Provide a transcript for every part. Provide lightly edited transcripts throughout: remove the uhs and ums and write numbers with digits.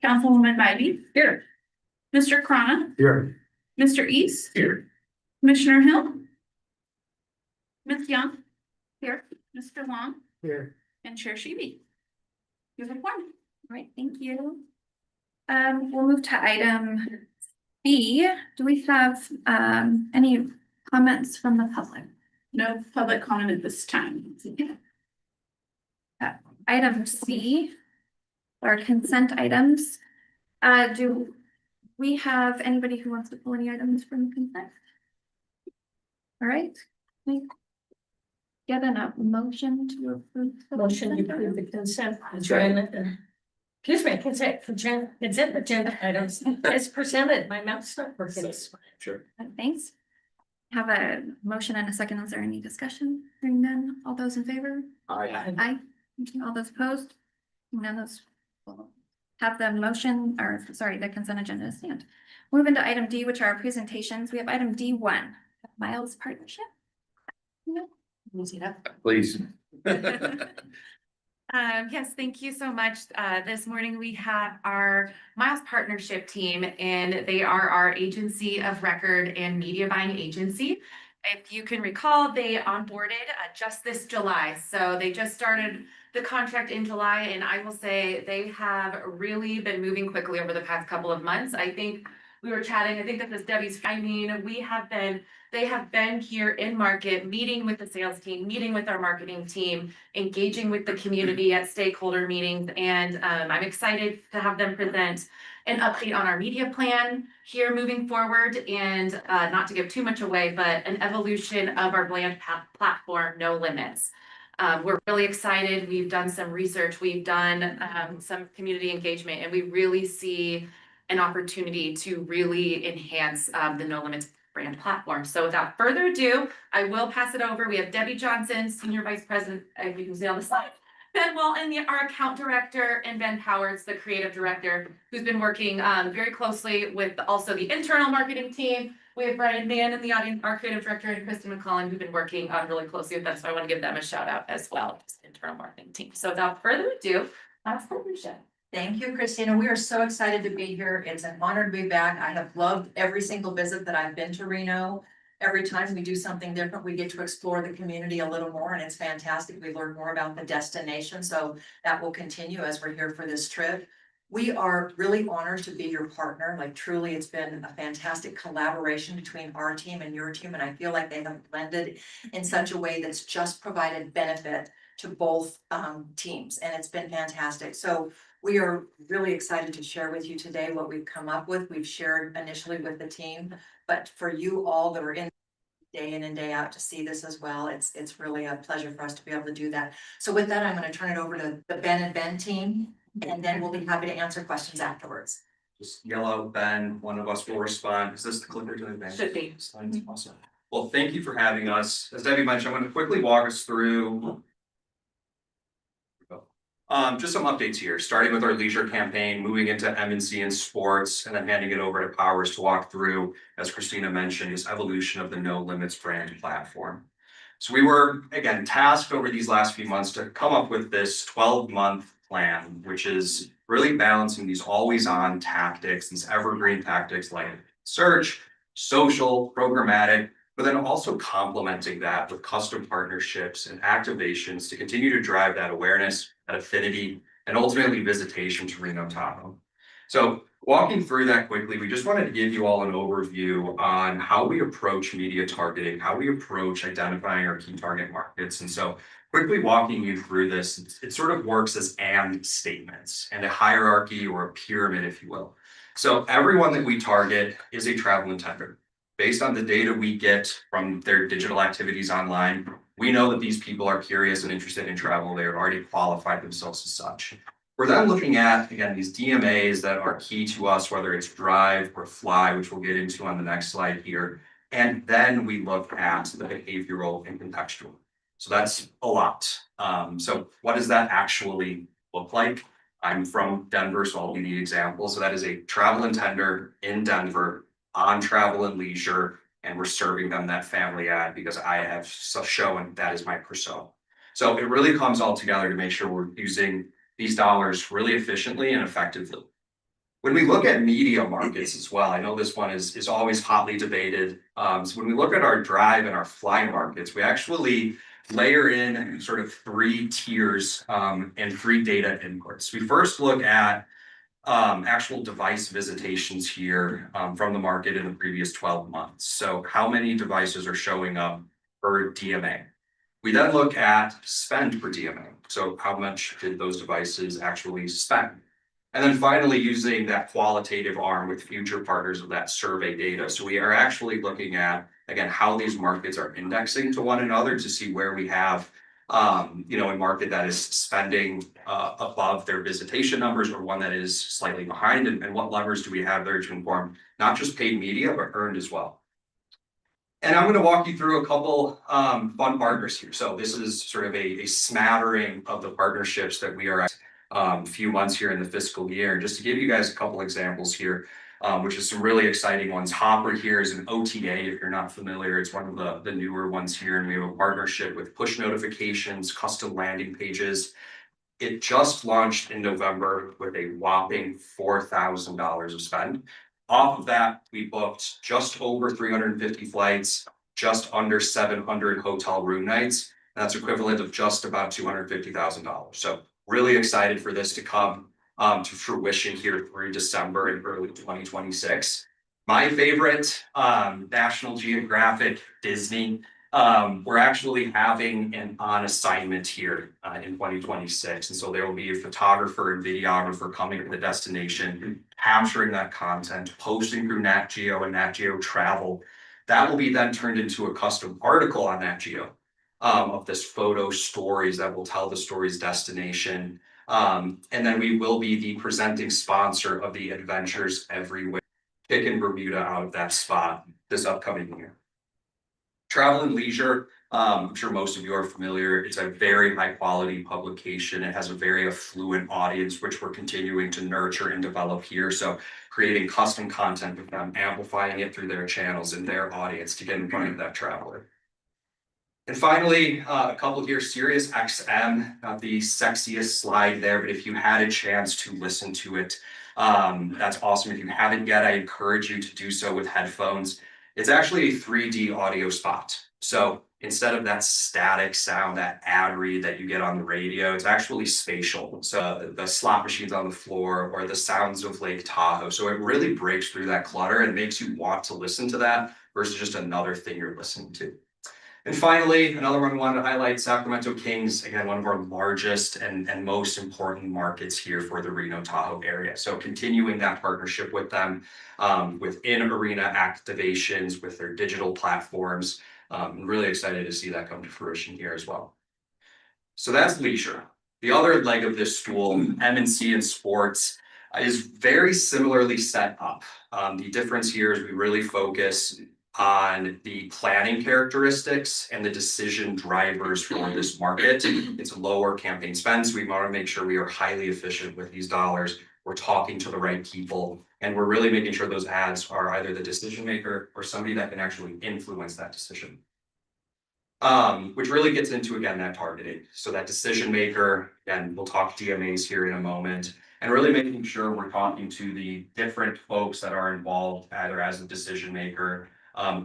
Councilwoman Bybee. Here. Mr. Crona. Here. Mr. East. Here. Commissioner Hill. Ms. Young. Here. Mr. Long. Here. And Chair Sheeby. You have one. All right, thank you. We'll move to item B. Do we have any comments from the public? No public comment at this time. Item C, our consent items. Do we have anybody who wants to pull any items from consent? All right. Get a motion to approve. Motion to approve the consent agenda. Excuse me, consent agenda items as presented. My mouth's not working. Sure. Thanks. Have a motion and a second. Is there any discussion? Hearing none. All those in favor? Aye. Aye. All those opposed? None of those. Have the motion, or sorry, the consent agenda stand. Move into item D, which are our presentations. We have item D1, Miles Partnership. No. Please. Yes, thank you so much. This morning we have our Miles Partnership team, and they are our agency of record and media buying agency. If you can recall, they onboarded just this July. So they just started the contract in July, and I will say they have really been moving quickly over the past couple of months. I think we were chatting, I think that was Debbie's, they have been here in market, meeting with the sales team, meeting with our marketing team, engaging with the community at stakeholder meetings. And I'm excited to have them present an update on our media plan here moving forward, and not to give too much away, but an evolution of our brand platform, No Limits. We're really excited. We've done some research, we've done some community engagement, and we really see an opportunity to really enhance the No Limits brand platform. So without further ado, I will pass it over. We have Debbie Johnson, Senior Vice President, as you can see on the slide, Ben Walton, our account director, and Ben Powers, the creative director, who's been working very closely with also the internal marketing team. We have Brian Mann in the audience, our creative director, and Kristen McCollum, who've been working really closely with us. So I want to give them a shout out as well, just internal marketing team. So without further ado, Miles Partnership. Thank you, Christina. We are so excited to be here. It's an honor to be back. I have loved every single visit that I've been to Reno. Every time we do something different, we get to explore the community a little more, and it's fantastic. We learn more about the destination, so that will continue as we're here for this trip. We are really honored to be your partner. Like, truly, it's been a fantastic collaboration between our team and your team, and I feel like they have blended in such a way that's just provided benefit to both teams, and it's been fantastic. So we are really excited to share with you today what we've come up with. We've shared initially with the team, but for you all that are in day in and day out to see this as well, it's really a pleasure for us to be able to do that. So with that, I'm going to turn it over to the Ben and Ben team, and then we'll be happy to answer questions afterwards. Just yell out Ben, one of us will respond. Is this the clicker to the Ben? Should be. Awesome. Well, thank you for having us. As Debbie mentioned, I'm going to quickly walk us through just some updates here, starting with our leisure campaign, moving into M&C and sports, and then handing it over to Powers to walk through, as Christina mentioned, this evolution of the No Limits brand platform. So we were, again, tasked over these last few months to come up with this 12-month plan, which is really balancing these always-on tactics, these evergreen tactics like search, social, programmatic, but then also complementing that with custom partnerships and activations to continue to drive that awareness, that affinity, and ultimately visitation to Reno Tahoe. So walking through that quickly, we just wanted to give you all an overview on how we approach media targeting, how we approach identifying our key target markets. And so quickly walking you through this, it sort of works as and statements and a hierarchy or a pyramid, if you will. So everyone that we target is a travel intender. Based on the data we get from their digital activities online, we know that these people are curious and interested in travel. They have already qualified themselves as such. We're then looking at, again, these DMAs that are key to us, whether it's drive or fly, which we'll get into on the next slide here. And then we look at the behavioral and contextual. So that's a lot. So what does that actually look like? I'm from Denver, so I'll give you the example. So that is a travel intender in Denver on travel and leisure, and we're serving them that family ad because I have shown that is my persona. So it really comes all together to make sure we're using these dollars really efficiently and effectively. When we look at media markets as well, I know this one is always hotly debated. So when we look at our drive and our fly markets, we actually layer in sort of three tiers and three data inputs. We first look at actual device visitations here from the market in the previous 12 months. So how many devices are showing up per DMA? We then look at spend per DMA. So how much did those devices actually spend? And then finally, using that qualitative arm with future partners of that survey data. So we are actually looking at, again, how these markets are indexing to one another to see where we have, a market that is spending above their visitation numbers or one that is slightly behind, and what levers do we have there to inform not just paid media, but earned as well. And I'm going to walk you through a couple fun partners here. So this is sort of a smattering of the partnerships that we are few months here in the fiscal year. Just to give you guys a couple examples here, which is some really exciting ones. Hopper here is an OTA, if you're not familiar. It's one of the newer ones here, and we have a partnership with push notifications, custom landing pages. It just launched in November with a whopping $4,000 of spend. Off of that, we booked just over 350 flights, just under 700 hotel room nights. That's equivalent of just about $250,000. So really excited for this to come to fruition here through December and early 2026. My favorite, National Geographic, Disney. We're actually having an on assignment here in 2026. And so there will be a photographer and videographer coming to the destination, capturing that content, posting through Nat Geo and Nat Geo Travel. That will be then turned into a custom article on Nat Geo. Of this photo stories that will tell the story's destination. And then we will be the presenting sponsor of the Adventures Everywhere, kicking Bermuda out of that spot this upcoming year. Travel and Leisure, I'm sure most of you are familiar. It's a very high quality publication. It has a very affluent audience, which we're continuing to nurture and develop here. So creating custom content with them, amplifying it through their channels and their audience to get in front of that traveler. And finally, a couple here, Sirius XM, not the sexiest slide there, but if you had a chance to listen to it, that's awesome. If you haven't yet, I encourage you to do so with headphones. It's actually a 3D audio spot. So instead of that static sound, that ad read that you get on the radio, it's actually spatial. So the slot machines on the floor or the sounds of Lake Tahoe. So it really breaks through that clutter and makes you want to listen to that versus just another thing you're listening to. And finally, another one I wanted to highlight, Sacramento Kings, again, one of our largest and most important markets here for the Reno Tahoe area. So continuing that partnership with them with in-arena activations, with their digital platforms. I'm really excited to see that come to fruition here as well. So that's leisure. The other leg of this stool, M&C and sports, is very similarly set up. The difference here is we really focus on the planning characteristics and the decision drivers for this market. It's a lower campaign spend, so we want to make sure we are highly efficient with these dollars. We're talking to the right people, and we're really making sure those ads are either the decision maker or somebody that can actually influence that decision. Which really gets into, again, that targeting. So that decision maker, and we'll talk DMAs here in a moment, and really making sure we're talking to the different folks that are involved either as a decision maker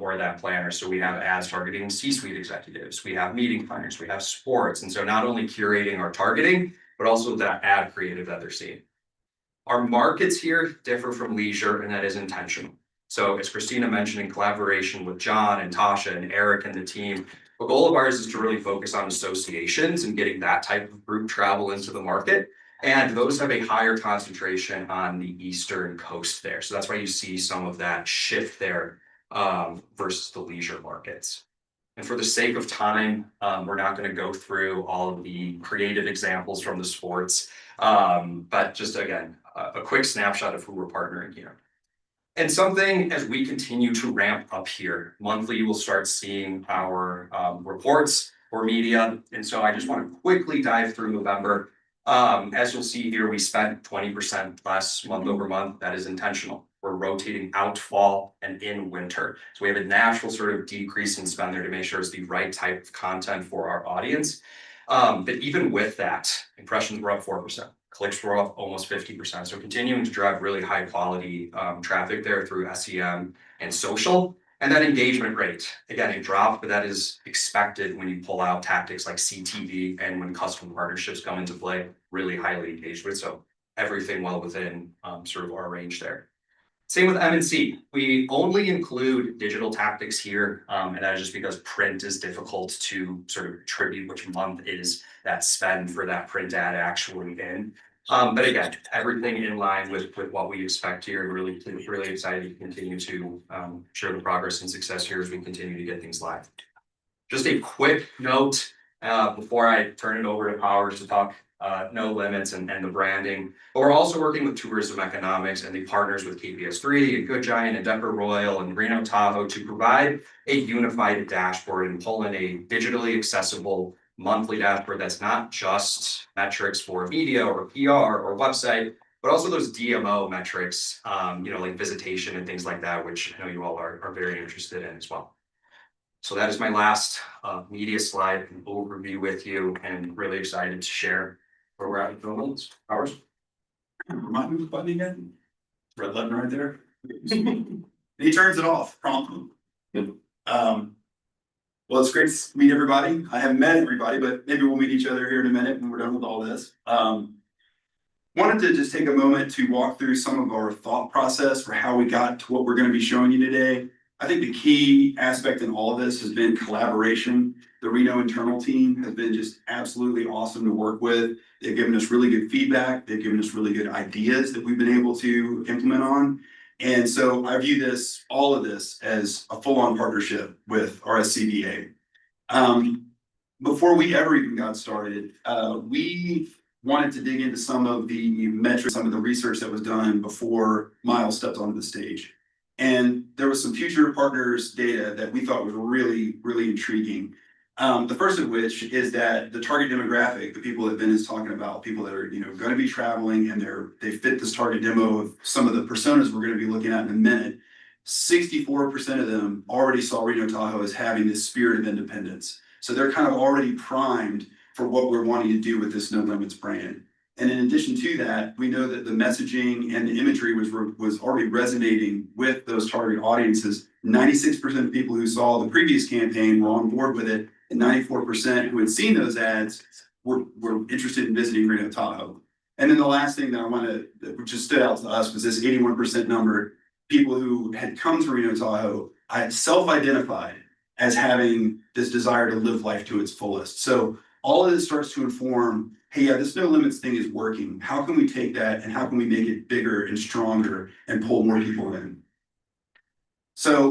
or that planner. So we have ads targeting C-suite executives, we have meeting planners, we have sports. And so not only curating our targeting, but also that ad creative that they're seeing. Our markets here differ from leisure, and that is intentional. So as Christina mentioned, in collaboration with John and Tasha and Eric and the team, the goal of ours is to really focus on associations and getting that type of group travel into the market. And those have a higher concentration on the eastern coast there. So that's why you see some of that shift there versus the leisure markets. And for the sake of time, we're not going to go through all of the creative examples from the sports, but just again, a quick snapshot of who we're partnering here. And something as we continue to ramp up here, monthly, you will start seeing our reports for media. And so I just want to quickly dive through November. As you'll see here, we spent 20% less month over month. That is intentional. We're rotating out fall and in winter. So we have a natural sort of decrease in spend there to make sure it's the right type of content for our audience. But even with that, impressions were up 4%, Clicks were up almost 50%. So continuing to drive really high quality traffic there through SEM and social. And that engagement rate, again, it dropped, but that is expected when you pull out tactics like CTV and when custom partnerships come into play, really highly engaged with. So everything well within sort of our range there. Same with M&C. We only include digital tactics here, and that is just because print is difficult to sort of attribute which month is that spend for that print ad actually in. But again, everything in line with what we expect here, and really excited to continue to share the progress and success here as we continue to get things live. Just a quick note before I turn it over to Powers to talk No Limits and the branding. But we're also working with tourism economics and the partners with KPS3 and Good Giant and Denver Royal and Reno Tahoe to provide a unified dashboard and pull in a digitally accessible monthly dashboard that's not just metrics for media or PR or website, but also those DMO metrics, like visitation and things like that, which I know you all are very interested in as well. So that is my last media slide and overview with you, and really excited to share where we're at with No Limits. Powers? Remind me of the button again? Red button right there. He turns it off promptly. Well, it's great to meet everybody. I haven't met everybody, but maybe we'll meet each other here in a minute when we're done with all this. Wanted to just take a moment to walk through some of our thought process for how we got to what we're going to be showing you today. I think the key aspect in all of this has been collaboration. The Reno internal team has been just absolutely awesome to work with. They've given us really good feedback. They've given us really good ideas that we've been able to implement on. And so I view all of this as a full-on partnership with RSCVA. Before we ever even got started, we wanted to dig into some of the metrics, some of the research that was done before Miles stepped onto the stage. And there was some future partners data that we thought was really, really intriguing. The first of which is that the target demographic, the people that Ben is talking about, people that are going to be traveling and they fit this target demo of some of the personas we're going to be looking at in a minute. 64% of them already saw Reno Tahoe as having this spirit of independence. So they're kind of already primed for what we're wanting to do with this No Limits brand. And in addition to that, we know that the messaging and the imagery was already resonating with those target audiences. 96% of people who saw the previous campaign were on board with it, and 94% who had seen those ads were interested in visiting Reno Tahoe. And then the last thing that just stood out to us was this 81% number. People who had come to Reno Tahoe had self-identified as having this desire to live life to its fullest. So all of this starts to inform, hey, yeah, this No Limits thing is working. How can we take that and how can we make it bigger and stronger and pull more people in? So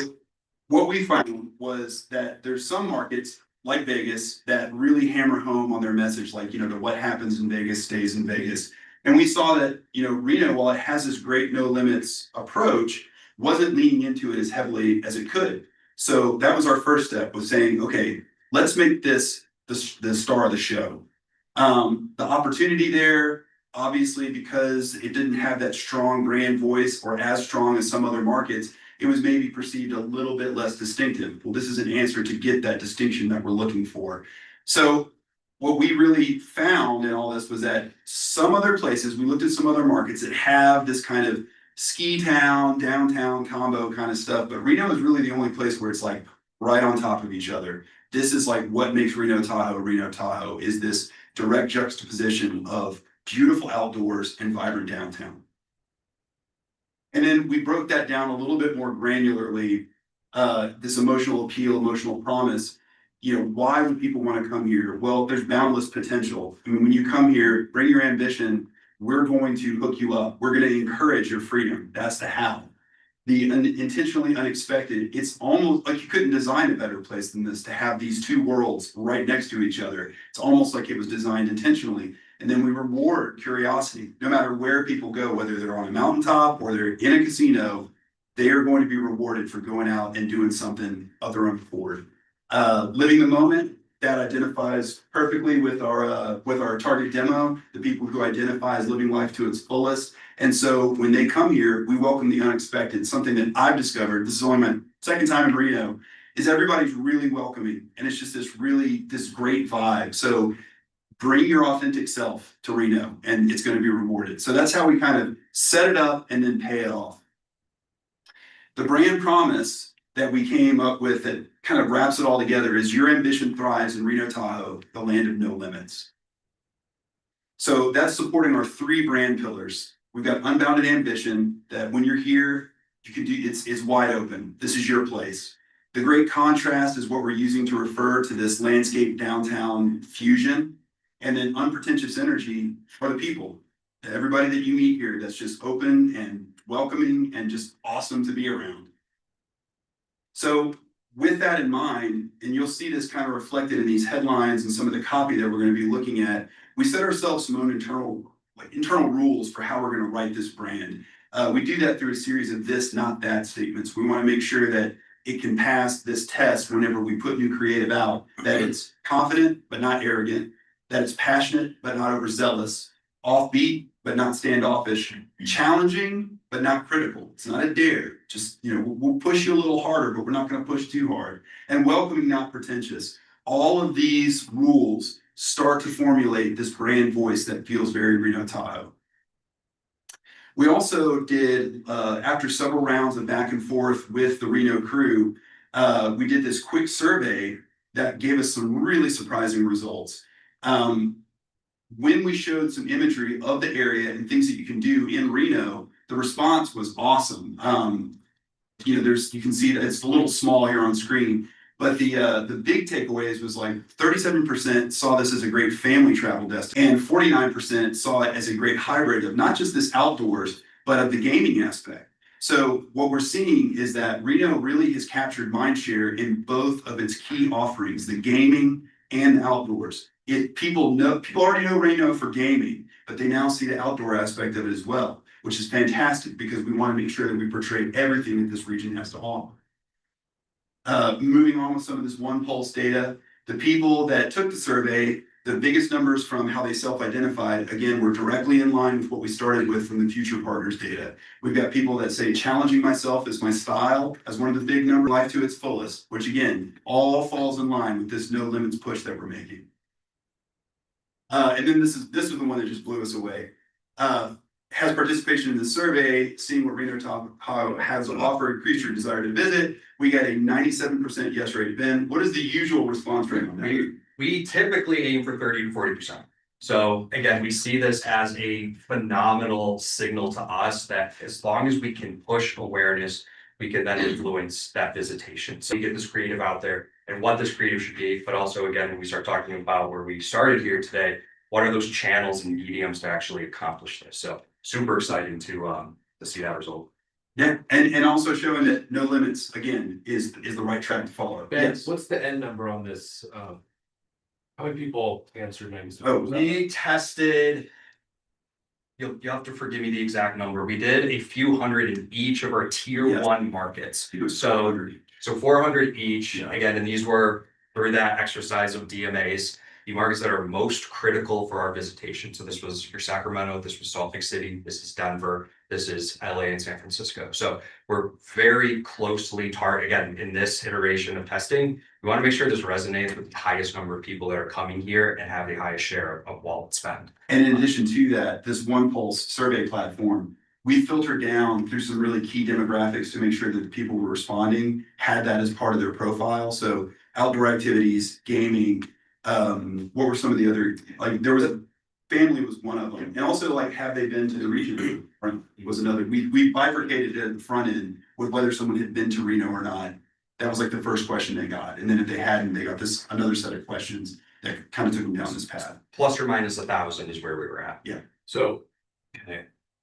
what we found was that there's some markets like Vegas that really hammer home on their message, like, that what happens in Vegas stays in Vegas. And we saw that, Reno, while it has this great No Limits approach, wasn't leaning into it as heavily as it could. So that was our first step, was saying, okay, let's make this the star of the show. The opportunity there, obviously, because it didn't have that strong brand voice or as strong as some other markets, it was maybe perceived a little bit less distinctive. Well, this is an answer to get that distinction that we're looking for. So what we really found in all this was that some other places, we looked at some other markets that have this kind of ski town, downtown combo kind of stuff, but Reno is really the only place where it's like right on top of each other. This is like what makes Reno Tahoe is this direct juxtaposition of beautiful outdoors and vibrant downtown. And then we broke that down a little bit more granularly, this emotional appeal, emotional promise. Why would people want to come here? Well, there's boundless potential. I mean, when you come here, bring your ambition. We're going to hook you up. We're going to encourage your freedom. That's the how. The intentionally unexpected, it's almost like you couldn't design a better place than this to have these two worlds right next to each other. It's almost like it was designed intentionally. And then we reward curiosity. No matter where people go, whether they're on a mountaintop or they're in a casino, they are going to be rewarded for going out and doing something of their own accord. Living the moment, that identifies perfectly with our target demo, the people who identify as living life to its fullest. And so when they come here, we welcome the unexpected. Something that I've discovered, this is only my second time in Reno, is everybody's really welcoming. And it's just this great vibe. So bring your authentic self to Reno and it's going to be rewarded. So that's how we kind of set it up and then pay it off. The brand promise that we came up with that kind of wraps it all together is your ambition thrives in Reno Tahoe, the land of no limits. So that's supporting our 3 brand pillars. We've got unbounded ambition that when you're here, you can do it's wide open. This is your place. The great contrast is what we're using to refer to this landscape downtown fusion. And then unpretentious energy are the people. Everybody that you meet here that's just open and welcoming and just awesome to be around. So with that in mind, and you'll see this kind of reflected in these headlines and some of the copy that we're going to be looking at, we set ourselves some own internal rules for how we're going to write this brand. We do that through a series of this, not that statements. We want to make sure that it can pass this test whenever we put new creative out, that it's confident but not arrogant, that it's passionate but not overzealous, offbeat but not standoffish, challenging but not critical. It's not a dare. Just, we'll push you a little harder, but we're not going to push too hard. And welcoming, not pretentious. All of these rules start to formulate this brand voice that feels very Reno Tahoe. We also did, after several rounds of back and forth with the Reno crew, we did this quick survey that gave us some really surprising results. When we showed some imagery of the area and things that you can do in Reno, the response was awesome. You can see that it's a little small here on screen, but the big takeaways was like 37% saw this as a great family travel destination, and 49% saw it as a great hybrid of not just this outdoors, but of the gaming aspect. So what we're seeing is that Reno really has captured mindshare in both of its key offerings, the gaming and the outdoors. People already know Reno for gaming, but they now see the outdoor aspect of it as well, which is fantastic because we want to make sure that we portray everything that this region has to offer. Moving on with some of this One Pulse data, the people that took the survey, the biggest numbers from how they self-identified, again, were directly in line with what we started with from the Future Partners data. We've got people that say challenging myself is my style as one of the big numbers, life to its fullest, which again, all falls in line with this no limits push that we're making. And then this was the one that just blew us away. Has participation in the survey, seeing what Reno Tahoe has to offer, increase your desire to visit. We got a 97% yes rate. Ben, what is the usual response rate on that? We typically aim for 30 to 40%. So again, we see this as a phenomenal signal to us that as long as we can push awareness, we can then influence that visitation. So we get this creative out there and what this creative should be, but also again, when we start talking about where we started here today, what are those channels and mediums to actually accomplish this? So super exciting to see that result. Yeah, and also showing that no limits again is the right track to follow. Ben, Yes. what's the end number on this? How many people answered maybe? Oh, We tested, you'll have to forgive me the exact number. We did a few hundred in each of our tier Yes. 1 markets. It was So 400. So 400 each, Yeah. again, and these were through that exercise of DMAs, the markets that are most critical for our visitation. So this was your Sacramento, this was Salt Lake City, this is Denver, this is LA and San Francisco. So we're very closely again, in this iteration of testing, we want to make sure this resonates with the highest number of people that are coming here and have the highest share of wallet spend. And in addition to that, this One Pulse survey platform, we filtered down through some really key demographics to make sure that the people who were responding had that as part of their profile. So outdoor activities, gaming, what were some of the other, like there was a family was one of them. And also like, have they been to the region? Right, was another, we bifurcated it at the front end with whether someone had been to Reno or not. That was like the first question they got. And then if they hadn't, they got another set of questions that kind of took them down this path. Plus or minus 1,000 is where we were at. So,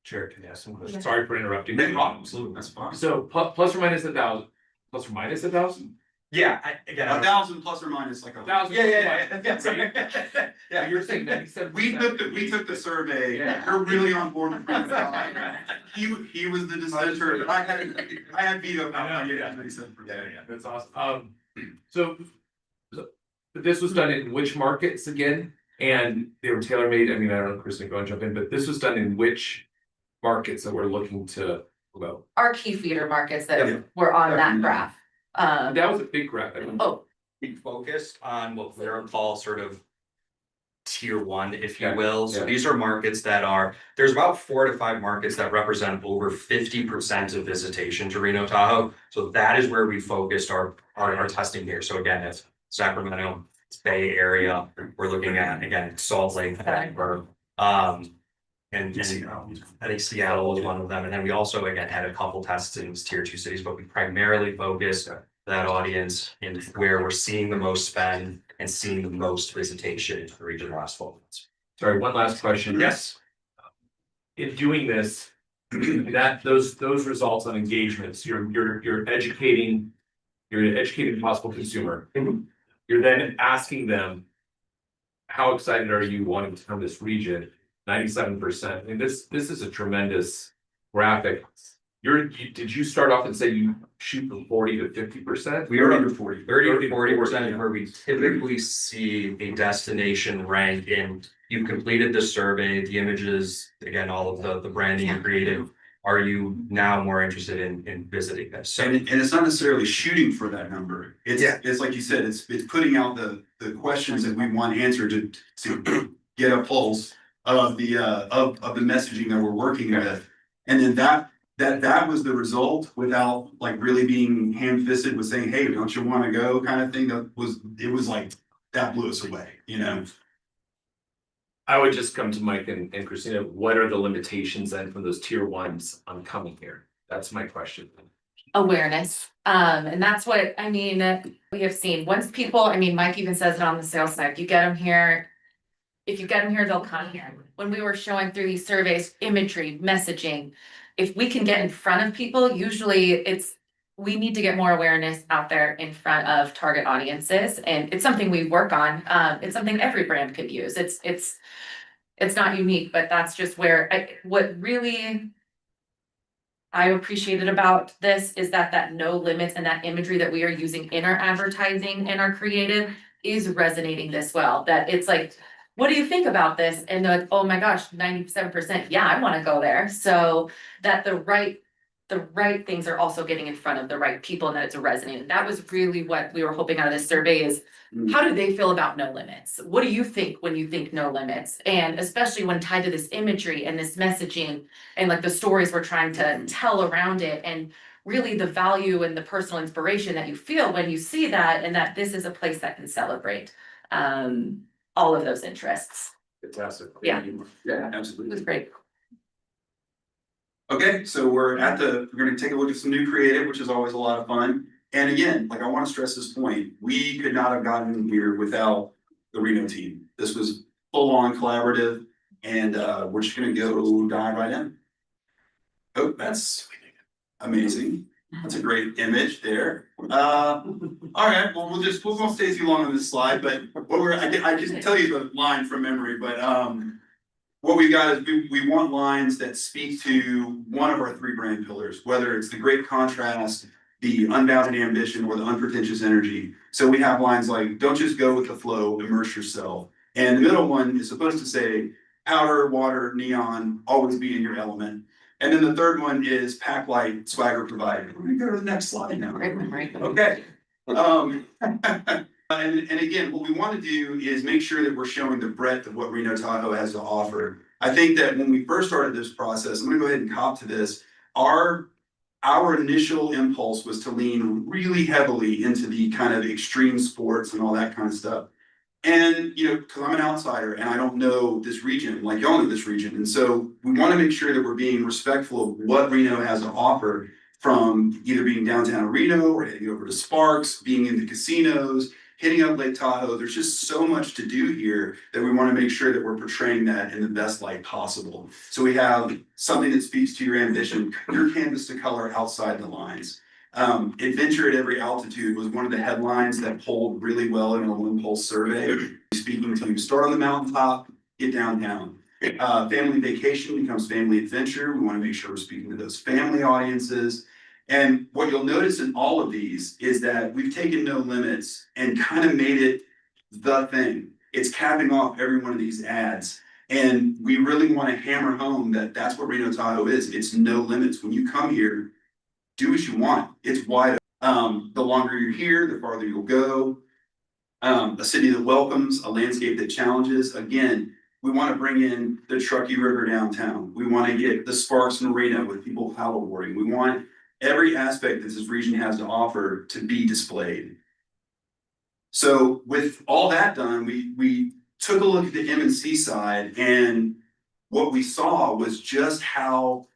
Chair, can I ask some questions? Sorry for interrupting. Absolutely. That's fine. So plus or minus 1,000, plus or minus 1,000? Yeah, again, 1,000 plus or minus like a. 1,000. Yeah, You're saying 97%. We took the survey. Yeah. We're really on board with that. He was the dissenter, but I had veto power. Yeah. That's awesome. So this was done in which markets again? And they were tailor-made. I mean, I don't know, Kristen, go and jump in, but this was done in which markets that we're looking to promote? Our key feeder markets Yeah. that were on that graph. That was a big graph. I mean, Oh, we focused on what we'll call sort of tier one, if you Yeah, will. So yeah. these are markets that are, there's about 4 to 5 markets that represent over 50% of visitation to Reno Tahoe. So that is where we focused our testing here. So again, it's Sacramento, it's Bay Area. We're looking at, again, Salt Lake, Denver, and I think Seattle was one of them. And then we also, again, had a couple tests in tier 2 cities, but we primarily focused that audience in where we're seeing the most spend and seeing the most visitation into the region the last 12 months. Sorry, one last question. Yes. In doing this, those results on engagements, you're educating the possible consumer. Mhm. You're then asking them, how excited are you wanting to come to this region? 97%. I mean, this is a tremendous graphic. Did you start off and say you shoot for 40 to 50%? We are under 40. 30 to 40% yeah. is where we typically see a destination rank in. You've completed the survey, the images, again, all of the branding and creative. Are you now more interested in visiting this? So And it's not necessarily shooting for that number. Yeah. It's like you said, it's putting out the questions that we want answered to get a pulse of the messaging that we're working with. And then that was the result without like really being ham-fisted with saying, hey, don't you want to go kind of thing. It was like, that blew us away, you know? I would just come to Mike and Christina, what are the limitations then from those tier ones on coming here? That's my question. Awareness. And that's what, I mean, we have seen, once people, I mean, Mike even says it on the sales side, you get them here. If you get them here, they'll come here. When we were showing through these surveys, imagery, messaging, if we can get in front of people, usually we need to get more awareness out there in front of target audiences. And it's something we work on. It's something every brand could use. It's not unique, but that's just where what really I appreciated about this is that no limits and that imagery that we are using in our advertising and our creative is resonating this well. That it's like, what do you think about this? And they're like, oh my gosh, 97%. Yeah, I want to go there. So that the right things are also getting in front of the right people and that it's resonating. That was really what we were hoping out of this survey is how do they feel about no limits? What do you think when you think no limits? And especially when tied to this imagery and this messaging and like the stories we're trying to tell around it and really the value and the personal inspiration that you feel when you see that and that this is a place that can celebrate all of those interests. Fantastic. Yeah. Yeah, It absolutely. was great. Okay, so we're gonna take a look at some new creative, which is always a lot of fun. And again, like I want to stress this point, we could not have gotten here without the Reno team. This was full on collaborative and we're just gonna go dive right in. Oh, that's amazing. That's a great image there. All right, well, we won't stay too long on this slide, but I can tell you the line from memory, but what we got is we want lines that speak to one of our 3 brand pillars, whether it's the great contrast, the unbounded ambition, or the unpretentious energy. So we have lines like, don't just go with the flow, immerse yourself. And the middle one is supposed to say, outer, water, neon, always be in your element. And then the third one is pack light, swagger provided. We're gonna go to the next slide now. Great memory. Okay. And again, what we want to do is make sure that we're showing the breadth of what Reno Tahoe has to offer. I think that when we first started this process, I'm gonna go ahead and cop to this. Our initial impulse was to lean really heavily into the kind of extreme sports and all that kind of stuff. And, you know, because I'm an outsider and I don't know this region, like y'all know this region. And so we want to make sure that we're being respectful of what Reno has to offer, from either being downtown Reno or heading over to Sparks, being in the casinos, hitting up Lake Tahoe. There's just so much to do here that we want to make sure that we're portraying that in the best light possible. So we have something that speaks to your ambition, your canvas to color outside the lines. Adventure at every altitude was one of the headlines that polled really well in our One Pulse survey. Speaking to start on the mountaintop, get downtown. Family vacation becomes family adventure. We want to make sure we're speaking to those family audiences. And what you'll notice in all of these is that we've taken no limits and kind of made it the thing. It's capping off every one of these ads. And we really want to hammer home that that's what Reno Tahoe is. It's no limits. When you come here, do what you want. It's wide. The longer you're here, the farther you'll go. a city that welcomes, a landscape that challenges. Again, we want to bring in the Truckee River downtown. We want to get the Sparks Marina with people paddleboarding. We want every aspect that this region has to offer to be displayed. So with all that done, we took a look at the M&C side, and what we saw was just how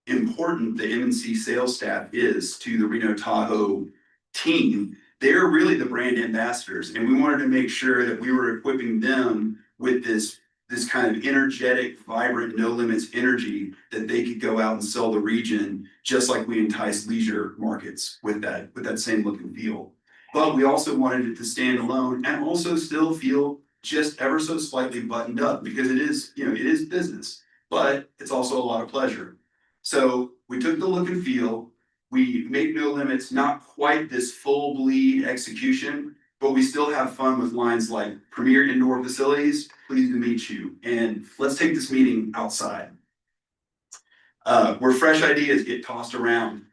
important the M&C sales staff is to the Reno Tahoe team. They're really the brand ambassadors, and we wanted to make sure that we were equipping them with this kind of energetic, vibrant, no limits energy that they could go out and sell the region, just like we entice leisure markets with that same look and feel. But we also wanted it to stand alone and also still feel just ever so slightly buttoned up, because it is, it is business, but it's also a lot of pleasure. So we took the look and feel, we make No Limits not quite this full bleed execution, but we still have fun with lines like premier indoor facilities, pleased to meet you, and let's take this meeting outside. Where fresh ideas get tossed around.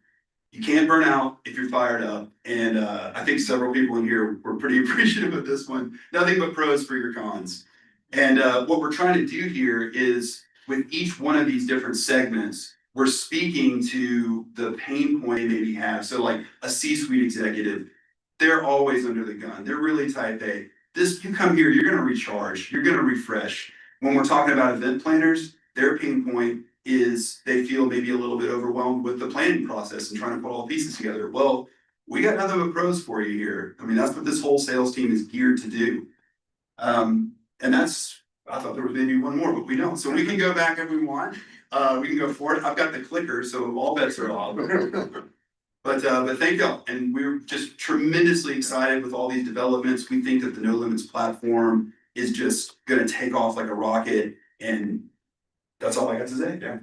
You can't burn out if you're fired up, and I think several people in here were pretty appreciative of this one. Nothing but pros for your cons. And what we're trying to do here is, with each one of these different segments, we're speaking to the pain point they maybe have. So like a C-suite executive, they're always under the gun. They're really type A. You come here, you're gonna recharge, you're gonna refresh. When we're talking about event planners, their pain point is they feel maybe a little bit overwhelmed with the planning process and trying to put all the pieces together. Well, we got nothing but pros for you here. I mean, that's what this whole sales team is geared to do. And I thought there was maybe one more, but we don't. So we can go back if we want. We can go forward. I've got the clicker, so all bets are off. But thank y'all. And we're just tremendously excited with all these developments. We think that the No Limits platform is just gonna take off like a rocket, and that's all I got to say. Yeah.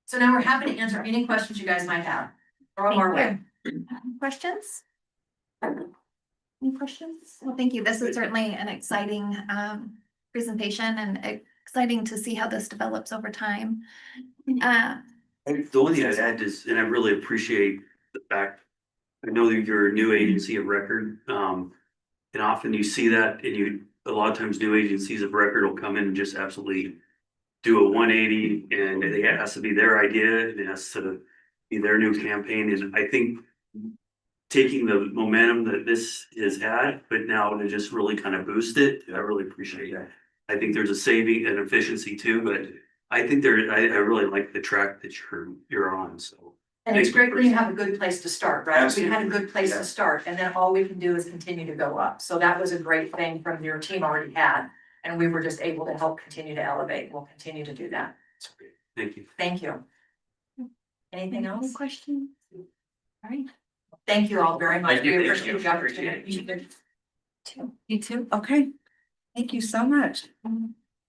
So now we're happy to answer any questions you guys might have. Throw them our way. Questions? Any questions? Well, thank you. This is certainly an exciting presentation and exciting to see how this develops over time. The only thing I'd add is, and I really appreciate the fact, I know that you're a new agency of record, and often you see that, and a lot of times new agencies of record will come in and just absolutely do a 180, and it has to be their idea, and it has to be their new campaign. And I think taking the momentum that this has had, but now to just really kind of boost it, I really appreciate that. I think there's a saving and efficiency too, but I think I really like the track that you're on, so. And it's great when you have a good place to start, right? We had a good place Yeah. to start, and then all we can do is continue to go up. So that was a great thing from your team already had, and we were just able to help continue to elevate. We'll continue to do that. Thank you. Thank you. Anything Any else? questions? All right. Thank you all very much. Thank you. We Thank appreciate you. the opportunity. You too? Okay. Thank you so much.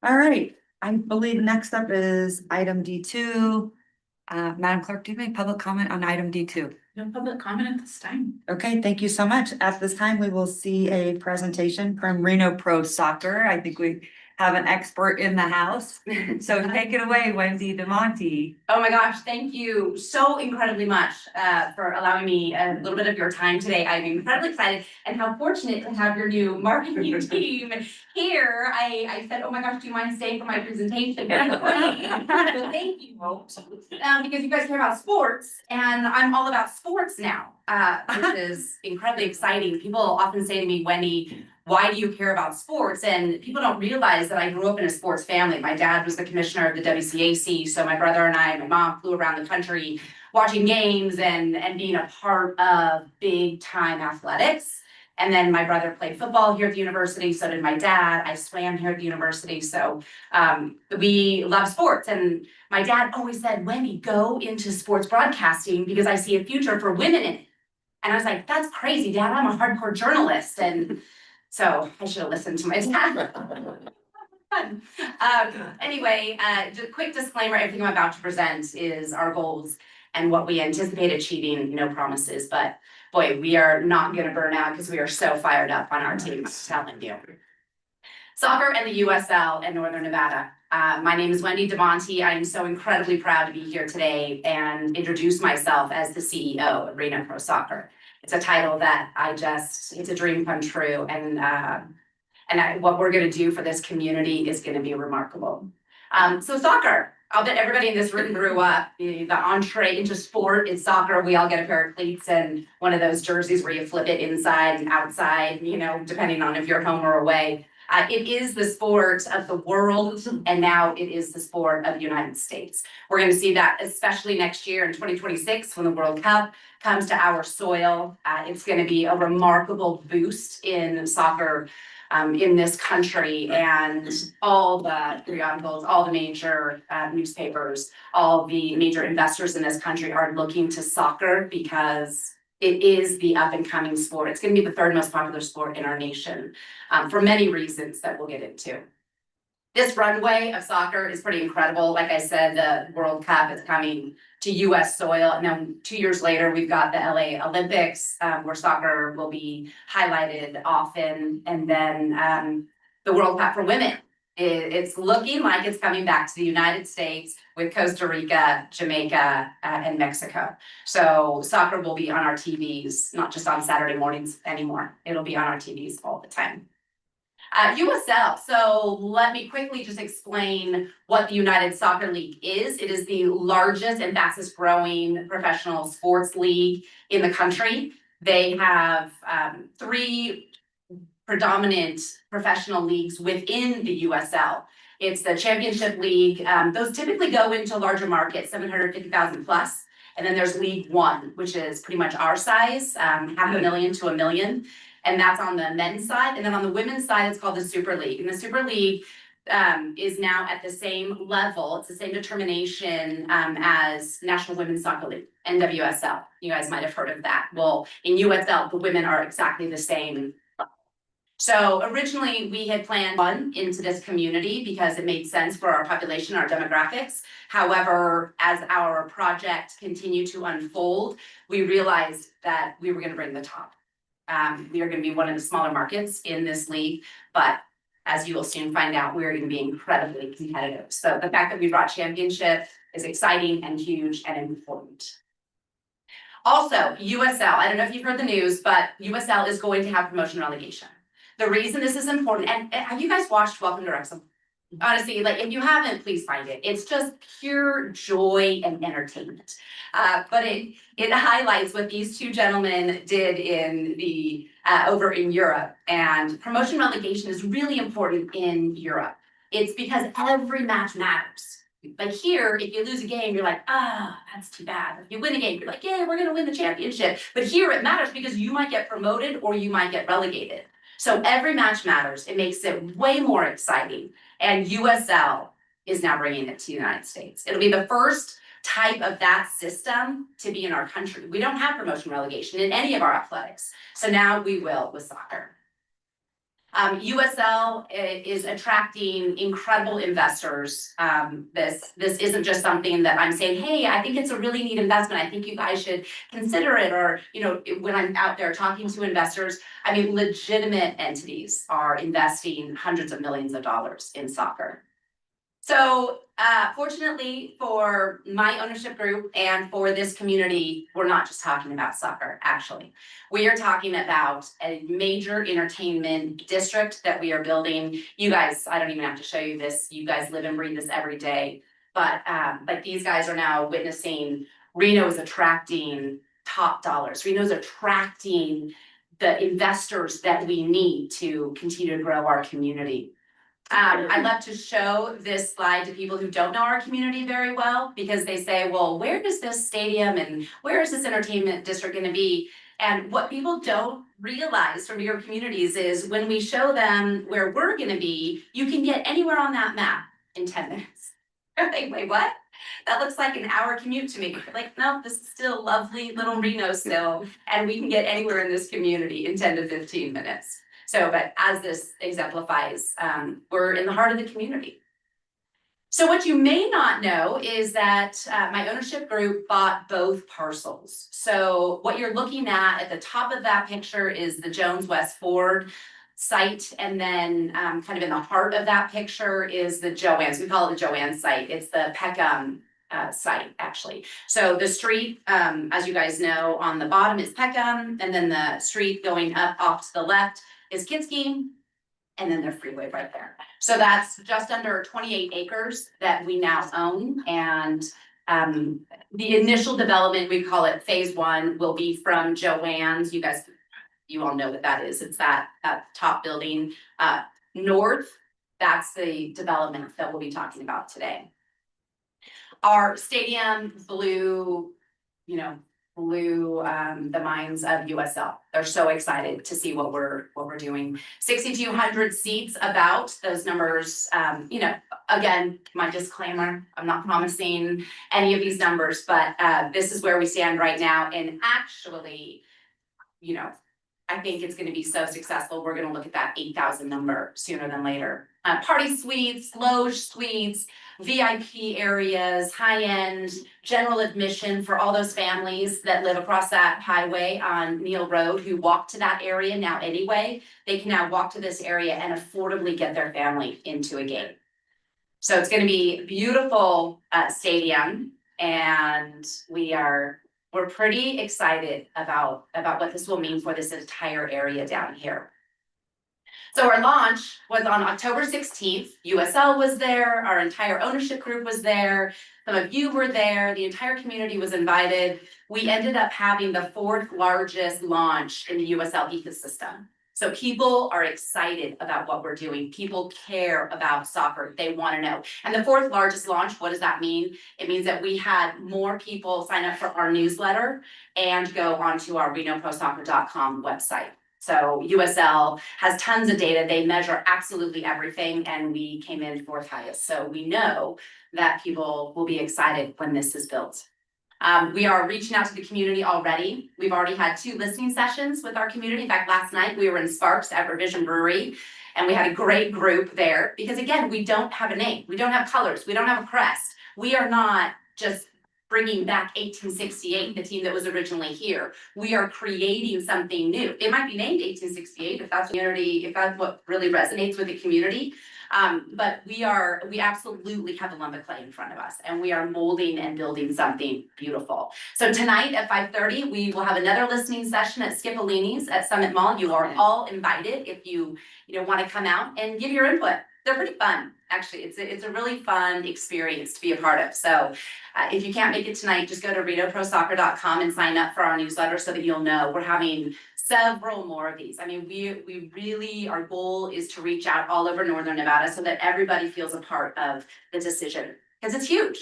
All right, I believe next up is item D2. Madam Clerk, do you have any public comment on item D2? No public comment at this time. Okay, thank you so much. At this time, we will see a presentation from Reno Pro Soccer. I think we have an expert in the house. So take it away, Wendy DeMonte. Oh my gosh, thank you so incredibly much for allowing me a little bit of your time today. I'm incredibly excited and how fortunate to have your new marketing team here. I said, oh my gosh, do you mind staying for my presentation? So thank you. Because you guys care about sports and I'm all about sports now, which is incredibly exciting. People often say to me, Wendy, why do you care about sports? And people don't realize that I grew up in a sports family. My dad was the commissioner of the WCAC. So my brother and my mom flew around the country watching games and being a part of big time athletics. And then my brother played football here at the university. So did my dad. I swam here at the university. So we love sports. And my dad always said, Wendy, go into sports broadcasting because I see a future for women in it. And I was like, that's crazy, Dad. I'm a hardcore journalist. And so I should have listened to my dad. Anyway, just a quick disclaimer, everything I'm about to present is our goals and what we anticipate achieving, no promises, but boy, we are not gonna burn out because we are so fired up on our team, I'm telling you. Soccer and the USL in Northern Nevada. My name is Wendy DeMonte. I am so incredibly proud to be here today and introduce myself as the CEO of Reno Pro Soccer. It's a title that it's a dream come true, what we're gonna do for this community is gonna be remarkable. So soccer, I'll bet everybody in this room grew up, the entree into sport is soccer. We all get a pair of cleats and one of those jerseys where you flip it inside and outside, depending on if you're home or away. It is the sport of the world, and now it is the sport of the United States. We're gonna see that especially next year in 2026, when the World Cup comes to our soil. It's gonna be a remarkable boost in soccer in this country, and all the periodicals, all the major newspapers, all the major investors in this country are looking to soccer because it is the up and coming sport. It's gonna be the third most popular sport in our nation for many reasons that we'll get into. This runway of soccer is pretty incredible. Like I said, the World Cup is coming to US soil. And then 2 years later, we've got the LA Olympics, where soccer will be highlighted often. And then the World Cup for women. It's looking like it's coming back to the United States with Costa Rica, Jamaica, and Mexico. So soccer will be on our TVs, not just on Saturday mornings anymore. It'll be on our TVs all the time. USL, so let me quickly just explain what the United Soccer League is. It is the largest and fastest growing professional sports league in the country. They have 3 predominant professional leagues within the USL. It's the Championship League. Those typically go into larger markets, 750,000 plus. And then there's League One, which is pretty much our size, $500,000 to $1 million. And that's on the men's side. And then on the women's side, it's called the Super League. And the Super League is now at the same level. It's the same determination as National Women's Soccer League, NWSL. You guys might have heard of that. Well, in USL, the women are exactly the same. So originally we had planned one into this community because it made sense for our population, our demographics. However, as our project continued to unfold, we realized that we were going to bring the top. We are going to be one of the smaller markets in this league, but as you will soon find out, we're going to be incredibly competitive. So the fact that we brought championship is exciting and huge and important. Also, USL, I don't know if you've heard the news, but USL is going to have promotion relegation. The reason this is important, and have you guys watched Welcome to Wrexham? Honestly, like if you haven't, please find it. It's just pure joy and entertainment. But it highlights what these 2 gentlemen did in the over in Europe. And promotion relegation is really important in Europe. It's because every match matters. Like here, if you lose a game, you're like, that's too bad. If you win a game, you're like, yeah, we're gonna win the championship. But here it matters because you might get promoted or you might get relegated. So every match matters. It makes it way more exciting. And USL is now bringing it to the United States. It'll be the first type of that system to be in our country. We don't have promotion relegation in any of our athletics. So now we will with soccer. USL is attracting incredible investors. This isn't just something that I'm saying, hey, I think it's a really neat investment. I think you guys should consider it. Or, when I'm out there talking to investors, I mean, legitimate entities are investing hundreds of millions of dollars in soccer. So fortunately for my ownership group and for this community, we're not just talking about soccer, actually. We are talking about a major entertainment district that we are building. You guys, I don't even have to show you this. You guys live and breathe this every day. But like these guys are now witnessing Reno is attracting top dollars. Reno is attracting the investors that we need to continue to grow our community. I love to show this slide to people who don't know our community very well because they say, well, where is this stadium and where is this entertainment district going to be? And what people don't realize from your communities is when we show them where we're going to be, you can get anywhere on that map in 10 minutes. They're like, wait, what? That looks like an hour commute to me. Like, no, this is still lovely little Reno still, and we can get anywhere in this community in 10 to 15 minutes. So, but as this exemplifies, we're in the heart of the community. So what you may not know is that my ownership group bought both parcels. So what you're looking at the top of that picture is the Jones West Ford site. And then kind of in the heart of that picture is the Joanne's. We call it the Joanne site. It's the Peckham site, actually. So the street, as you guys know, on the bottom is Peckham, and then the street going up off to the left is Kidsky, and then the freeway right there. So that's just under 28 acres that we now own, and the initial development, we call it phase 1, will be from Joanne's. You all know what that is. It's that top building north. That's the development that we'll be talking about today. Our stadium blew the minds of USL. They're so excited to see what we're doing. 6,200 seats about. Those numbers, again, my disclaimer, I'm not promising any of these numbers, but this is where we stand right now. And actually, I think it's gonna be so successful, we're gonna look at that 8,000 number sooner than later. Party suites, loge suites, VIP areas, high-end, general admission for all those families that live across that highway on Neal Road who walk to that area now anyway. They can now walk to this area and affordably get their family into a game. So it's gonna be a beautiful stadium, and we're pretty excited about what this will mean for this entire area down here. So our launch was on October 16th. USL was there, our entire ownership group was there, some of you were there, the entire community was invited. We ended up having the 4th largest launch in the USL ecosystem. So people are excited about what we're doing. People care about soccer. They want to know. And the 4th largest launch, what does that mean? It means that we had more people sign up for our newsletter and go onto our renoprosoccer.com website. So USL has tons of data. They measure absolutely everything, and we came in 4th highest. So we know that people will be excited when this is built. We are reaching out to the community already. We've already had 2 listening sessions with our community. In fact, last night we were in Sparks at Revision Brewery, and we had a great group there because, again, we don't have a name, we don't have colors, we don't have a crest. We are not just bringing back 1868, the team that was originally here. We are creating something new. It might be named 1868 if that's what really resonates with the community. But we absolutely have a lump of clay in front of us, and we are molding and building something beautiful. So tonight at 5:30, we will have another listening session at Skipolini's at Summit Mall. You are all invited if you want to come out and give your input. They're pretty fun, actually. It's a really fun experience to be a part of. So if you can't make it tonight, just go to renoprosoccer.com and sign up for our newsletter so that you'll know. We're having several more of these. I mean, we really, our goal is to reach out all over Northern Nevada so that everybody feels a part of the decision, because it's huge,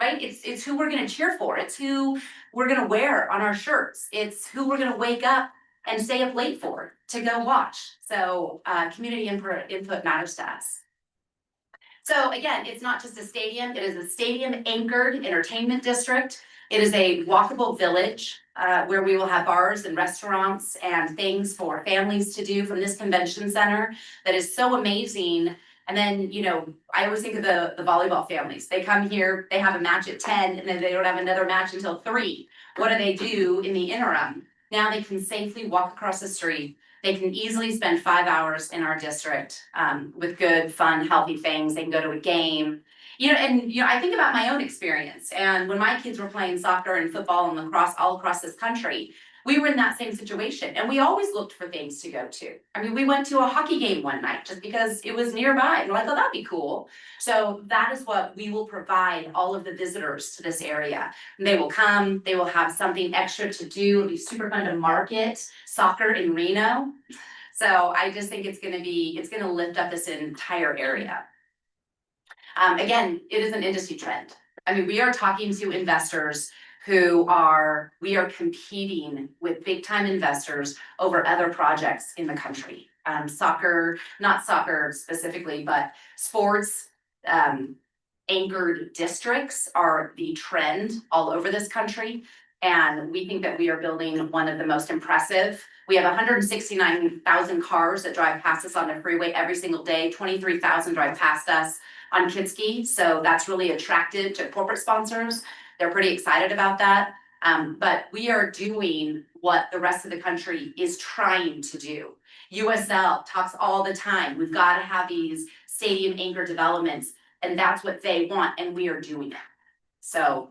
right? It's who we're gonna cheer for. It's who we're gonna wear on our shirts. It's who we're gonna wake up and stay up late for to go watch. So community input matters to us. So again, it's not just a stadium, it is a stadium anchored entertainment district. It is a walkable village where we will have bars and restaurants and things for families to do from this convention center that is so amazing. And then, I always think of the volleyball families. They come here, they have a match at 10, and then they don't have another match until 3. What do in the interim? Now they can safely walk across the street. They can easily spend 5 hours in our district with good, fun, healthy things. They can go to a game. I think about my own experience. And when my kids were playing soccer and football and lacrosse all across this country, we were in that same situation. And we always looked for things to go to. I mean, we went to a hockey game one night just because it was nearby. And we're like, oh, that'd be cool. So that is what we will provide all of the visitors to this area. And they will come, they will have something extra to do. It'll be super fun to market soccer in Reno. So I just think it's gonna lift up this entire area. Again, it is an industry trend. I mean, we are talking to investors we are competing with big time investors over other projects in the country. Soccer, not soccer specifically, but sports, anchored districts are the trend all over this country. And we think that we are building one of the most impressive. We have 169,000 cars that drive past us on the freeway every single day. 23,000 drive past us on Kidsky. So that's really attractive to corporate sponsors. They're pretty excited about that. But we are doing what the rest of the country is trying to do. USL talks all the time. We've got to have these stadium anchor developments, and that's what they want, and we are doing it. So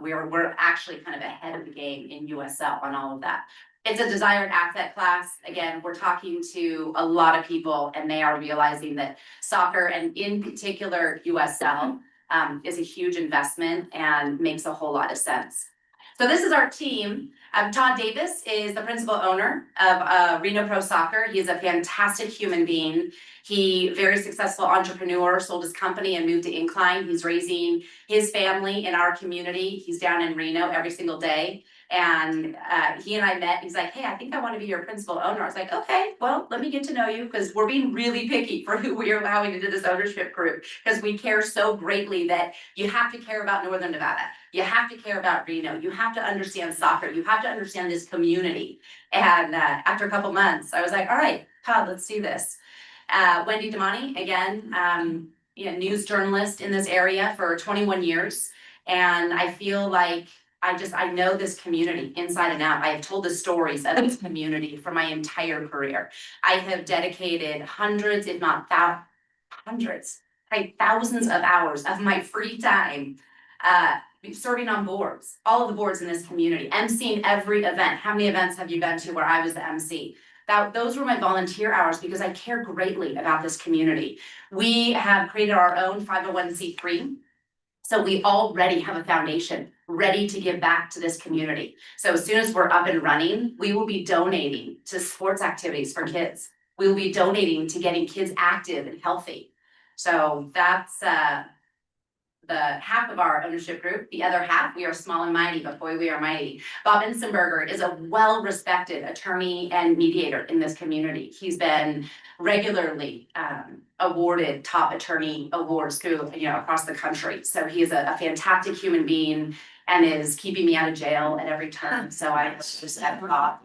we're actually kind of ahead of the game in USL on all of that. It's a desired asset class. Again, we're talking to a lot of people and they are realizing that soccer and in particular USL is a huge investment and makes a whole lot of sense. So this is our team. Todd Davis is the principal owner of Reno Pro Soccer. He is a fantastic human being. He very successful entrepreneur, sold his company and moved to Incline. He's raising his family in our community. He's down in Reno every single day. And he and I met, he's like, hey, I think I want to be your principal owner. I was like, okay, well, let me get to know you because we're being really picky for who we are allowing into this ownership group because we care so greatly that you have to care about Northern Nevada. You have to care about Reno. You have to understand soccer. You have to understand this community. And after a couple months, I was like, all right, Todd, let's do this. Wendy Damani, again, news journalist in this area for 21 years. And I feel like I know this community inside and out. I have told the stories of this community for my entire career. I have dedicated hundreds, if not hundreds, right, thousands of hours of my free time serving on boards, all of the boards in this community, emceeing every event. How many events have you been to where I was the MC? Those were my volunteer hours because I care greatly about this community. We have created our own 501c3. So we already have a foundation ready to give back to this community. So as soon as we're up and running, we will be donating to sports activities for kids. We will be donating to getting kids active and healthy. So that's the half of our ownership group. The other half, we are small and mighty, but boy, we are mighty. Bob Insenberger is a well-respected attorney and mediator in this community. He's been regularly awarded top attorney awards through, across the country. So he is a fantastic human being and is keeping me out of jail at every turn. So I just have Bob.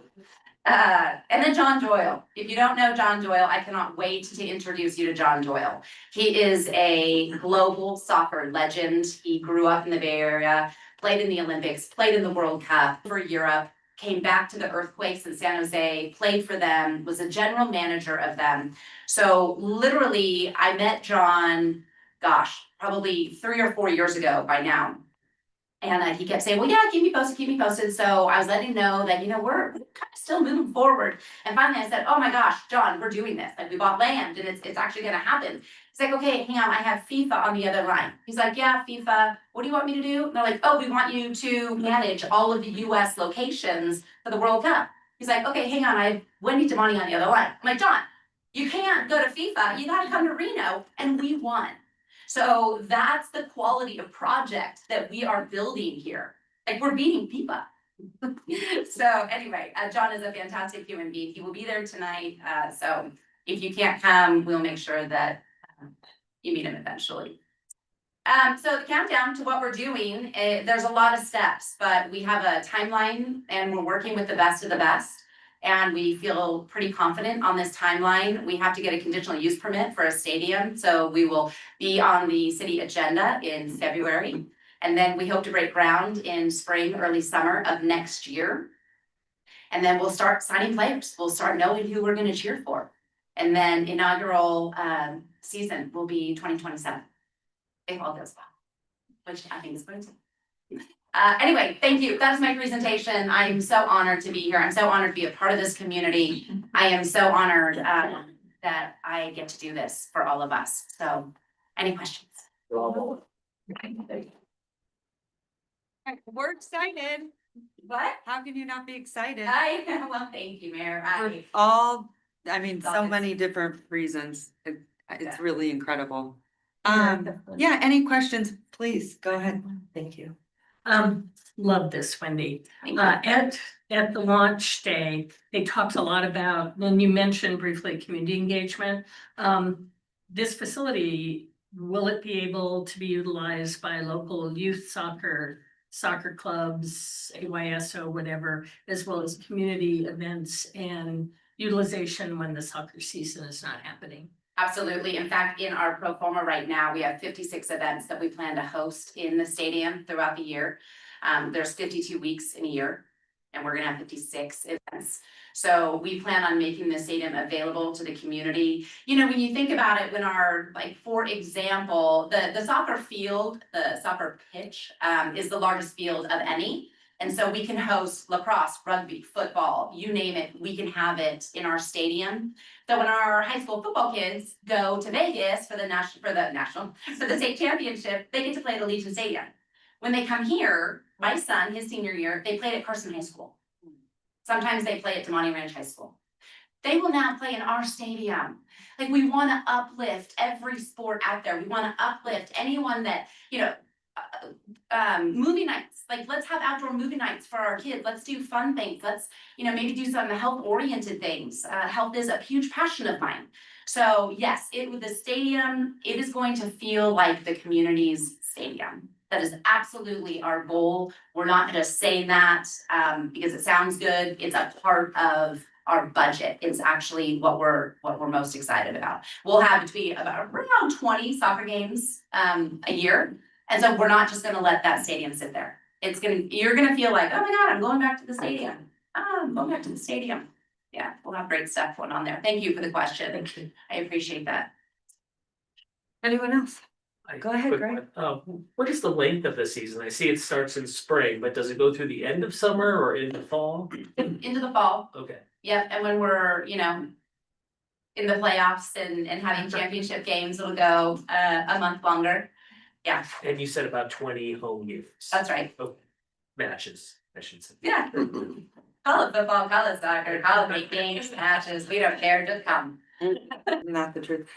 And then John Doyle. If you don't know John Doyle, I cannot wait to introduce you to John Doyle. He is a global soccer legend. He grew up in the Bay Area, played in the Olympics, played in the World Cup for Europe, came back to the Earthquakes in San Jose, played for them, was a general manager of them. So literally, I met John, probably 3 or 4 years ago by now. And he kept saying, well, yeah, keep me posted. So I was letting him know that, we're kind of still moving forward. And finally I said, oh my gosh, John, we're doing this. Like we bought land and it's actually gonna happen. He's like, okay, hang on, I have FIFA on the other line. He's like, yeah, FIFA, what do you want me to do? And they're like, oh, we want you to manage all of the US locations for the World Cup. He's like, okay, hang on, I have Wendy Damani on the other line. I'm like, John, you can't go to FIFA, you gotta come to Reno, and we won. So that's the quality of project that we are building here. Like we're beating FIFA. So anyway, John is a fantastic human being. He will be there tonight. So if you can't come, we'll make sure that you meet him eventually. So the countdown to what we're doing, there's a lot of steps, but we have a timeline and we're working with the best of the best. And we feel pretty confident on this timeline. We have to get a conditional use permit for a stadium. So we will be on the city agenda in February. And then we hope to break ground in spring, early summer of next year. And then we'll start signing players. We'll start knowing who we're going to cheer for. And then inaugural season will be 2027. If all goes well, which I think is going to. Anyway, thank you. That's my presentation. I'm so honored to be here. I'm so honored to be a part of this community. I am so honored that I get to do this for all of us. So, any questions? We're excited. What? How can you not be excited? Well, thank you, Mayor. So many different reasons. It's Yeah. really incredible. Yeah. Yeah, any questions, please, go ahead. Thank you. Love this, Wendy. Thank you. At the launch day, they talked a lot about, and you mentioned briefly, community engagement. This facility, will it be able to be utilized by local youth soccer clubs, AYSO, whatever, as well as community events and utilization when the soccer season is not happening? Absolutely. In fact, in our pro forma right now, we have 56 events that we plan to host in the stadium throughout the year. There's 52 weeks in a year. and we're gonna have 56 events. So we plan on making the stadium available to the community. You know, when you think about it, when our, like, for example, the soccer field, the soccer pitch, is the largest field of any. And so we can host lacrosse, rugby, football, you name it, we can have it in our stadium. So when our high school football kids go to Vegas for the state championship, they get to play at Allegiant Stadium. When they come here, my son, his senior year, they played at Carson High School. Sometimes they play at Demonte Ranch High School. They will now play in our stadium. Like, we wanna uplift every sport out there. We wanna uplift anyone that, you know, movie nights, like, let's have outdoor movie nights for our kids. Let's do fun things. Let's, you know, maybe do some health-oriented things. Health is a huge passion of mine. So yes, with the stadium, it is going to feel like the community's stadium. That is absolutely our goal. We're not just saying that because it sounds good. It's a part of our budget. It's actually what we're most excited about. We'll have between about around 20 soccer games a year. And so we're not just gonna let that stadium sit there. You're gonna feel like, oh my God, I'm going back to the stadium. I'm going back to the stadium. Yeah, we'll have great stuff going on there. Thank you for the question. Thank you. I appreciate that. Anyone else? Go ahead, Quick Greg. one. What is the length of the season? I see it starts in spring, but does it go through the end of summer or into fall? Into the fall. Okay. Yep, and when we're, you know, in the playoffs and having championship games, it'll go a month longer. Yeah, And you said about 20 home games. that's right. Okay. Matches, I should say. Yeah. Call it football, call it soccer, call it games, matches, we don't care, just come. Not the truth.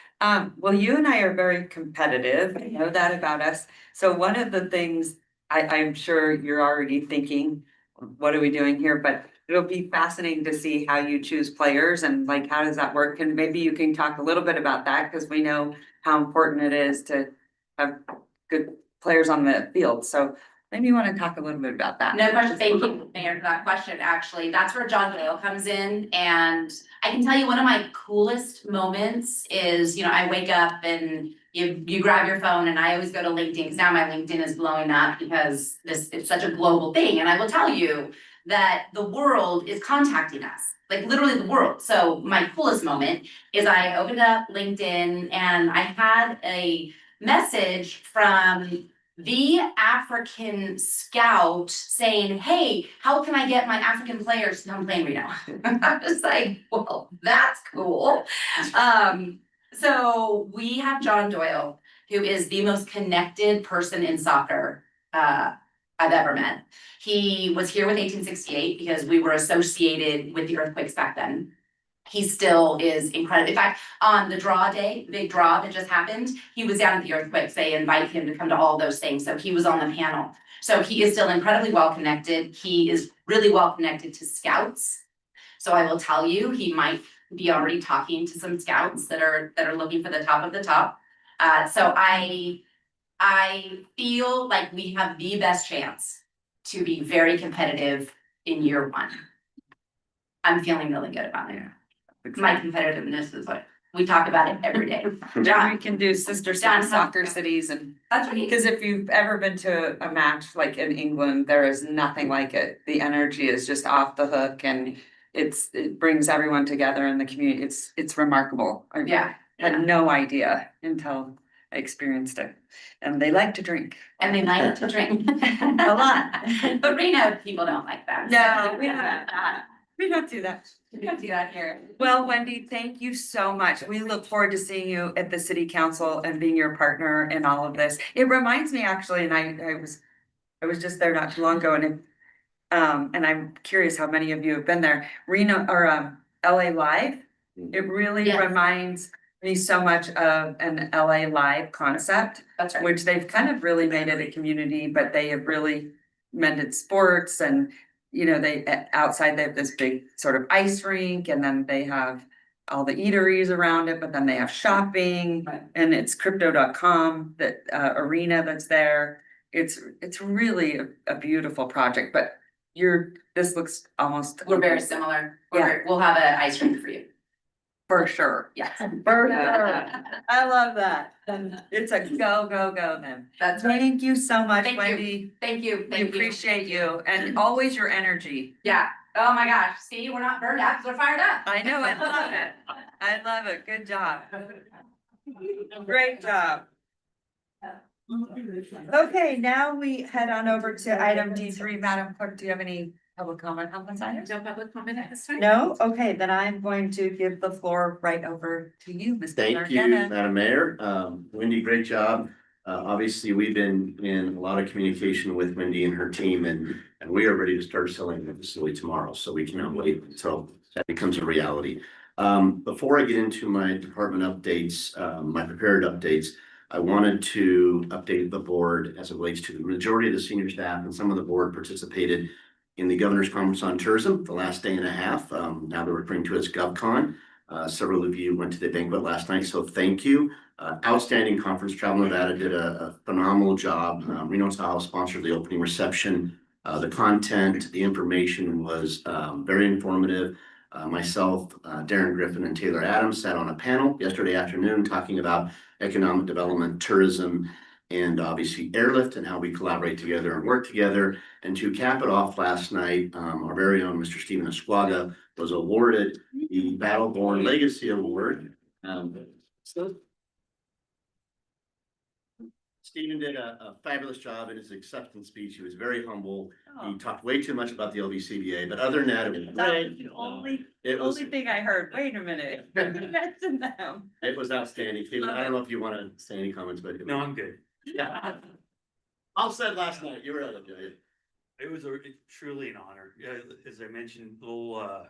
Well, you and I are very competitive. I know that about us. So one of the things I'm sure you're already thinking, what are we doing here? But it'll be fascinating to see how you choose players and like, how does that work? And maybe you can talk a little bit about that because we know how important it is to have good players on the field. So maybe you want to talk a little bit about that. No question, thank you, Mayor, for that question, actually, that's where John Doyle comes in, and I can tell you one of my coolest moments is, you know, I wake up and you grab your phone, and I always go to LinkedIn, because now my LinkedIn is blowing up because it's such a global thing, and I will tell you that the world is contacting us, like literally the world. So my coolest moment is I opened up LinkedIn and I had a message from the African scout saying, hey, how can I get my African players to come play in Reno? I was like, well, that's cool. So we have John Doyle, who is the most connected person in soccer I've ever met. He was here with 1868 because we were associated with the earthquakes back then. He still is incredible. In fact, on the draw day, the big draw that just happened, he was down at the earthquakes. They invite him to come to all those things. So he was on the panel. So he is still incredibly well connected. He is really well connected to scouts. So I will tell you, he might be already talking to some scouts that are looking for the top of the top. So I feel like we have the best chance to be very competitive in year one. I'm feeling really good about it. My competitiveness is like, we talk about it every day. We can do sister John, soccer cities and, That's right. because if you've ever been to a match like in England, there is nothing like it. The energy is just off the hook and it brings everyone together in the community. It's remarkable. I Yeah. had no idea until I experienced it. And they like to drink. And they like to drink. A lot. But Reno people don't like that. No, we don't. We don't do that. We don't do that here. Well, Wendy, thank you so much. We look forward to seeing you at the city council and being your partner in all of this. It reminds me actually, and I was just there not too long ago, and I'm curious how many of you have been there. Reno or LA Live. It really Yes. reminds me so much of an LA Live concept, That's right. which they've kind of really made it a community, but they have really mended sports and, you know, outside they have this big sort of ice rink and then they have all the eateries around it, but then they have shopping Right. and it's crypto.com, that arena that's there. It's really a beautiful project, but this looks almost. We're very similar. Yeah. We'll have an ice rink for you. For sure. Yes. For sure. I love that. And it's a go, go, go then. That's right. Thank you so much, Thank you. Wendy. Thank you, We thank you. appreciate you and always your energy. Yeah, oh my gosh, see, we're not burned out, 'cause we're fired up. I know, I love it. I love it. Good job. Great job. Okay, now we head on over to item D3. Madam Clerk, do you have any public comment on this item? No public comment at this time? No? Okay, then I'm going to give the floor right over to you, Mr. Thank you, Nardella. Madam Mayor. Wendy, great job. Obviously, we've been in a lot of communication with Wendy and her team and we are ready to start selling the facility tomorrow. So we cannot wait until that becomes a reality. Before I get into my department updates, my prepared updates, I wanted to update the board as it relates to the majority of the senior staff and some of the board participated in the Governor's Conference on Tourism, the last day and a half. Now they're referring to as GovCon. Several of you went to the banquet last night, so thank you. Outstanding conference. Travel Nevada did a phenomenal job. Reno Tahoe sponsored the opening reception. The content, the information was very informative. Myself, Darren Griffin and Taylor Adams sat on a panel yesterday afternoon talking about economic development, tourism, and obviously airlift and how we collaborate together and work together. And to cap it off last night, our very own Mr. Stephen Esquaga was awarded the Battle Born Legacy Award. Stephen did a fabulous job in his acceptance speech. He was very humble. He talked way too much about the LVCVA, but other than that, it was great. The only It was, thing I heard. Wait a minute. You mentioned them. it was outstanding. Stephen, I don't know if you want to say any comments, but. No, I'm good. Yeah. All said last night, you were able to do it. It was truly an honor. Yeah, as I mentioned, a little,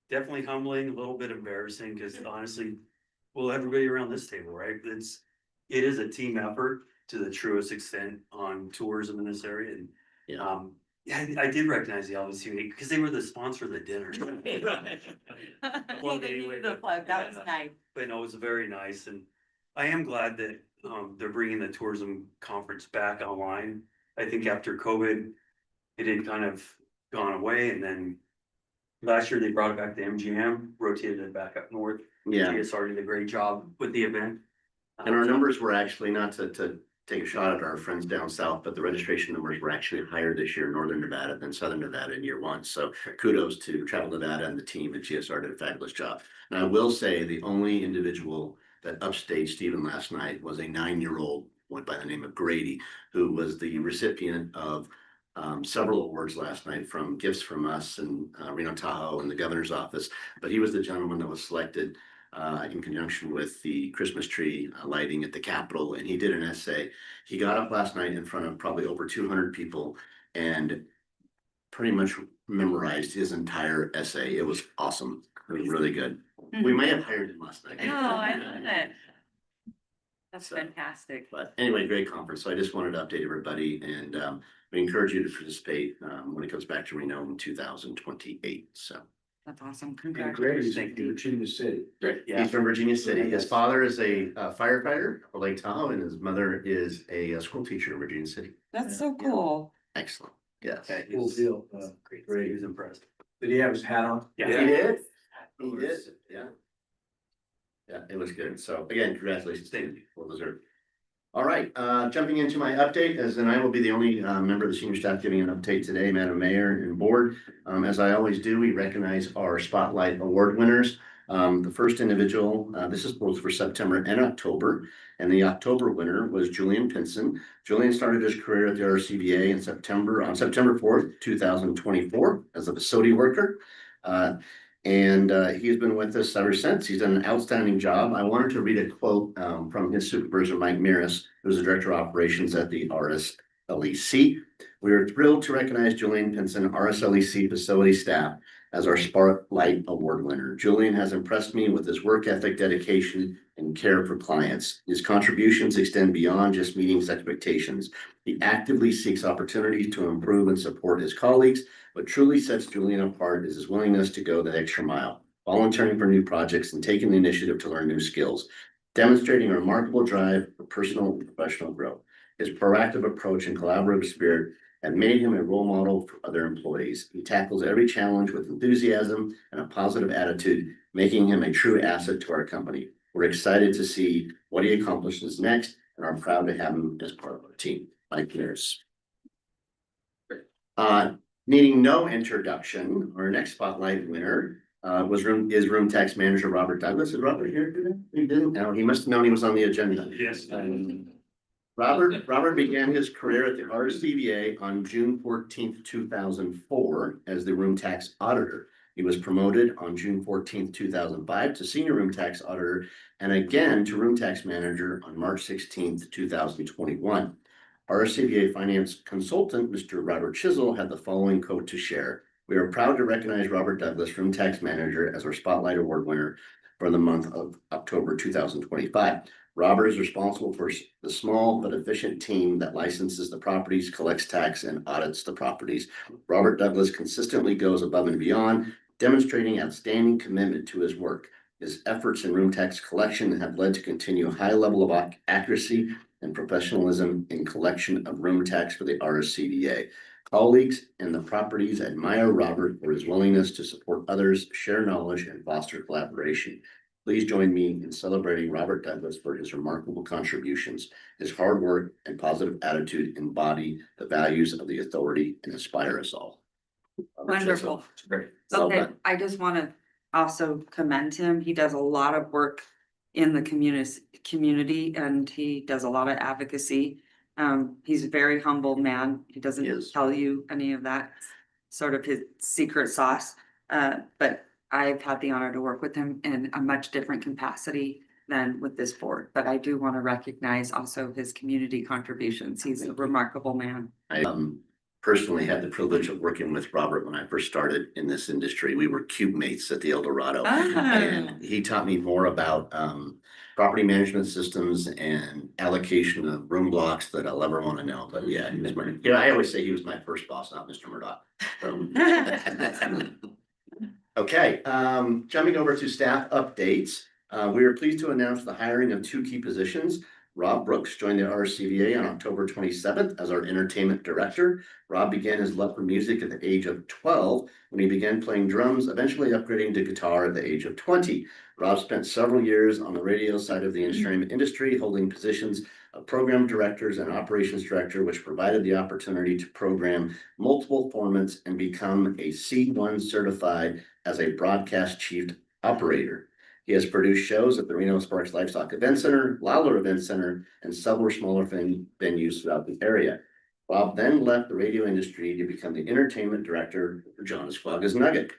definitely humbling, a little bit embarrassing, because honestly, well, everybody around this table, right? It is a team effort to the truest extent on tourism in this area. And, Yeah. yeah, I did recognize the LVCVA because they were the sponsor of the dinner. Well, they needed the plug. That was nice. But no, it was very nice, and I am glad that they're bringing the tourism conference back online. I think after COVID, it had kind of gone away, and then last year they brought it back to MGM, rotated it back up north. Yeah, GSR did a great job with the event. and our numbers were actually not to take a shot at our friends down south, but the registration numbers were actually higher this year in Northern Nevada than Southern Nevada in year one. So kudos to Travel Nevada and the team at GSR did a fabulous job. And I will say the only individual that upstaged Stephen last night was a 9-year-old went by the name of Grady, who was the recipient of several awards last night from gifts from us and Reno Tahoe and the governor's office. But he was the gentleman that was selected in conjunction with the Christmas tree lighting at the Capitol, and he did an essay. He got up last night in front of probably over 200 people and pretty much memorized his entire essay. It was awesome. It was really good. We may have hired him last night. Oh, I love it. That's So, fantastic. But anyway, great conference. So I just wanted to update everybody and we encourage you to participate when it comes back to Reno in 2028. So. That's awesome. Congratulations. Thank you. Virginia City. Yeah. He's from Virginia City. His father is a firefighter for Lake Tahoe and his mother is a school teacher in Virginia City. That's so cool. Excellent. Yes. Okay, Cool deal. Great, he was impressed. Did he have his hat on? He did. He did. Yeah. Yeah, it was good. So again, congratulations, Steve. Well deserved. All right, jumping into my update, as and I will be the only member of the senior staff giving an update today, Madam Mayor and Board. As I always do, we recognize our Spotlight Award winners. The first individual, this is both for September and October, and the October winner was Julian Pinson. Julian started his career at the RSCVA on September 4th, 2024 as a facility worker. And he's been with us ever since. He's done an outstanding job. I wanted to read a quote from his supervisor, Mike Maris, who's the Director of Operations at the RSLEC. We are thrilled to recognize Julian Pinson, RSLEC facility staff, as our Spotlight Award winner. Julian has impressed me with his work ethic, dedication, and care for clients. His contributions extend beyond just meeting expectations. He actively seeks opportunities to improve and support his colleagues. What truly sets Julian apart is his willingness to go the extra mile, volunteering for new projects and taking the initiative to learn new skills, demonstrating a remarkable drive for personal and professional growth. His proactive approach and collaborative spirit and made him a role model for other employees. He tackles every challenge with enthusiasm and a positive attitude, making him a true asset to our company. We're excited to see what he accomplishes next and are proud to have him as part of our team. Mike Mears. Needing no introduction, our next spotlight winner is room tax manager Robert Douglas. Is Robert here today? He didn't. No, he must have known he was on the agenda. Yes. Robert began his career at the RSCVA on June 14th, 2004 as the room tax auditor. He was promoted on June 14th, 2005 to senior room tax auditor and again to room tax manager on March 16th, 2021. RSCVA finance consultant, Mr. Robert Chisel, had the following quote to share. We are proud to recognize Robert Douglas, room tax manager, as our Spotlight Award winner for the month of October 2025. Robert is responsible for the small but efficient team that licenses the properties, collects tax, and audits the properties. Robert Douglas consistently goes above and beyond, demonstrating outstanding commitment to his work. His efforts in room tax collection have led to continue high level of accuracy and professionalism in collection of room tax for the RSCVA. Colleagues and the properties admire Robert for his willingness to support others, share knowledge, and foster collaboration. Please join me in celebrating Robert Douglas for his remarkable contributions. His hard work and positive attitude embody the values of the authority and inspire us all. Wonderful. Great. Well Okay, done. I just want to also commend him. He does a lot of work in the community and he does a lot of advocacy. He's a very humble man. He doesn't Yes. tell you any of that sort of his secret sauce. But I've had the honor to work with him in a much different capacity than with this board. But I do want to recognize also his community contributions. He's a remarkable man. I personally had the privilege of working with Robert when I first started in this industry. We were cube mates at the El Dorado. And he taught me more about property management systems and allocation of room blocks that I'll ever want to know. But yeah, he was my, I always say he was my first boss, not Mr. Murdoch. Okay, jumping over to staff updates. We are pleased to announce the hiring of 2 key positions. Rob Brooks joined the RSCVA on October 27th as our entertainment director. Rob began his love for music at the age of 12 when he began playing drums, eventually upgrading to guitar at the age of 20. Rob spent several years on the radio side of the entertainment industry, holding positions of program directors and operations director, which provided the opportunity to program multiple formats and become a C1 certified as a broadcast chief operator. He has produced shows at the Reno Sparks Livestock Event Center, Lawler Event Center, and several smaller venues throughout the area. Bob then left the radio industry to become the entertainment director for John Esquaga's Nugget.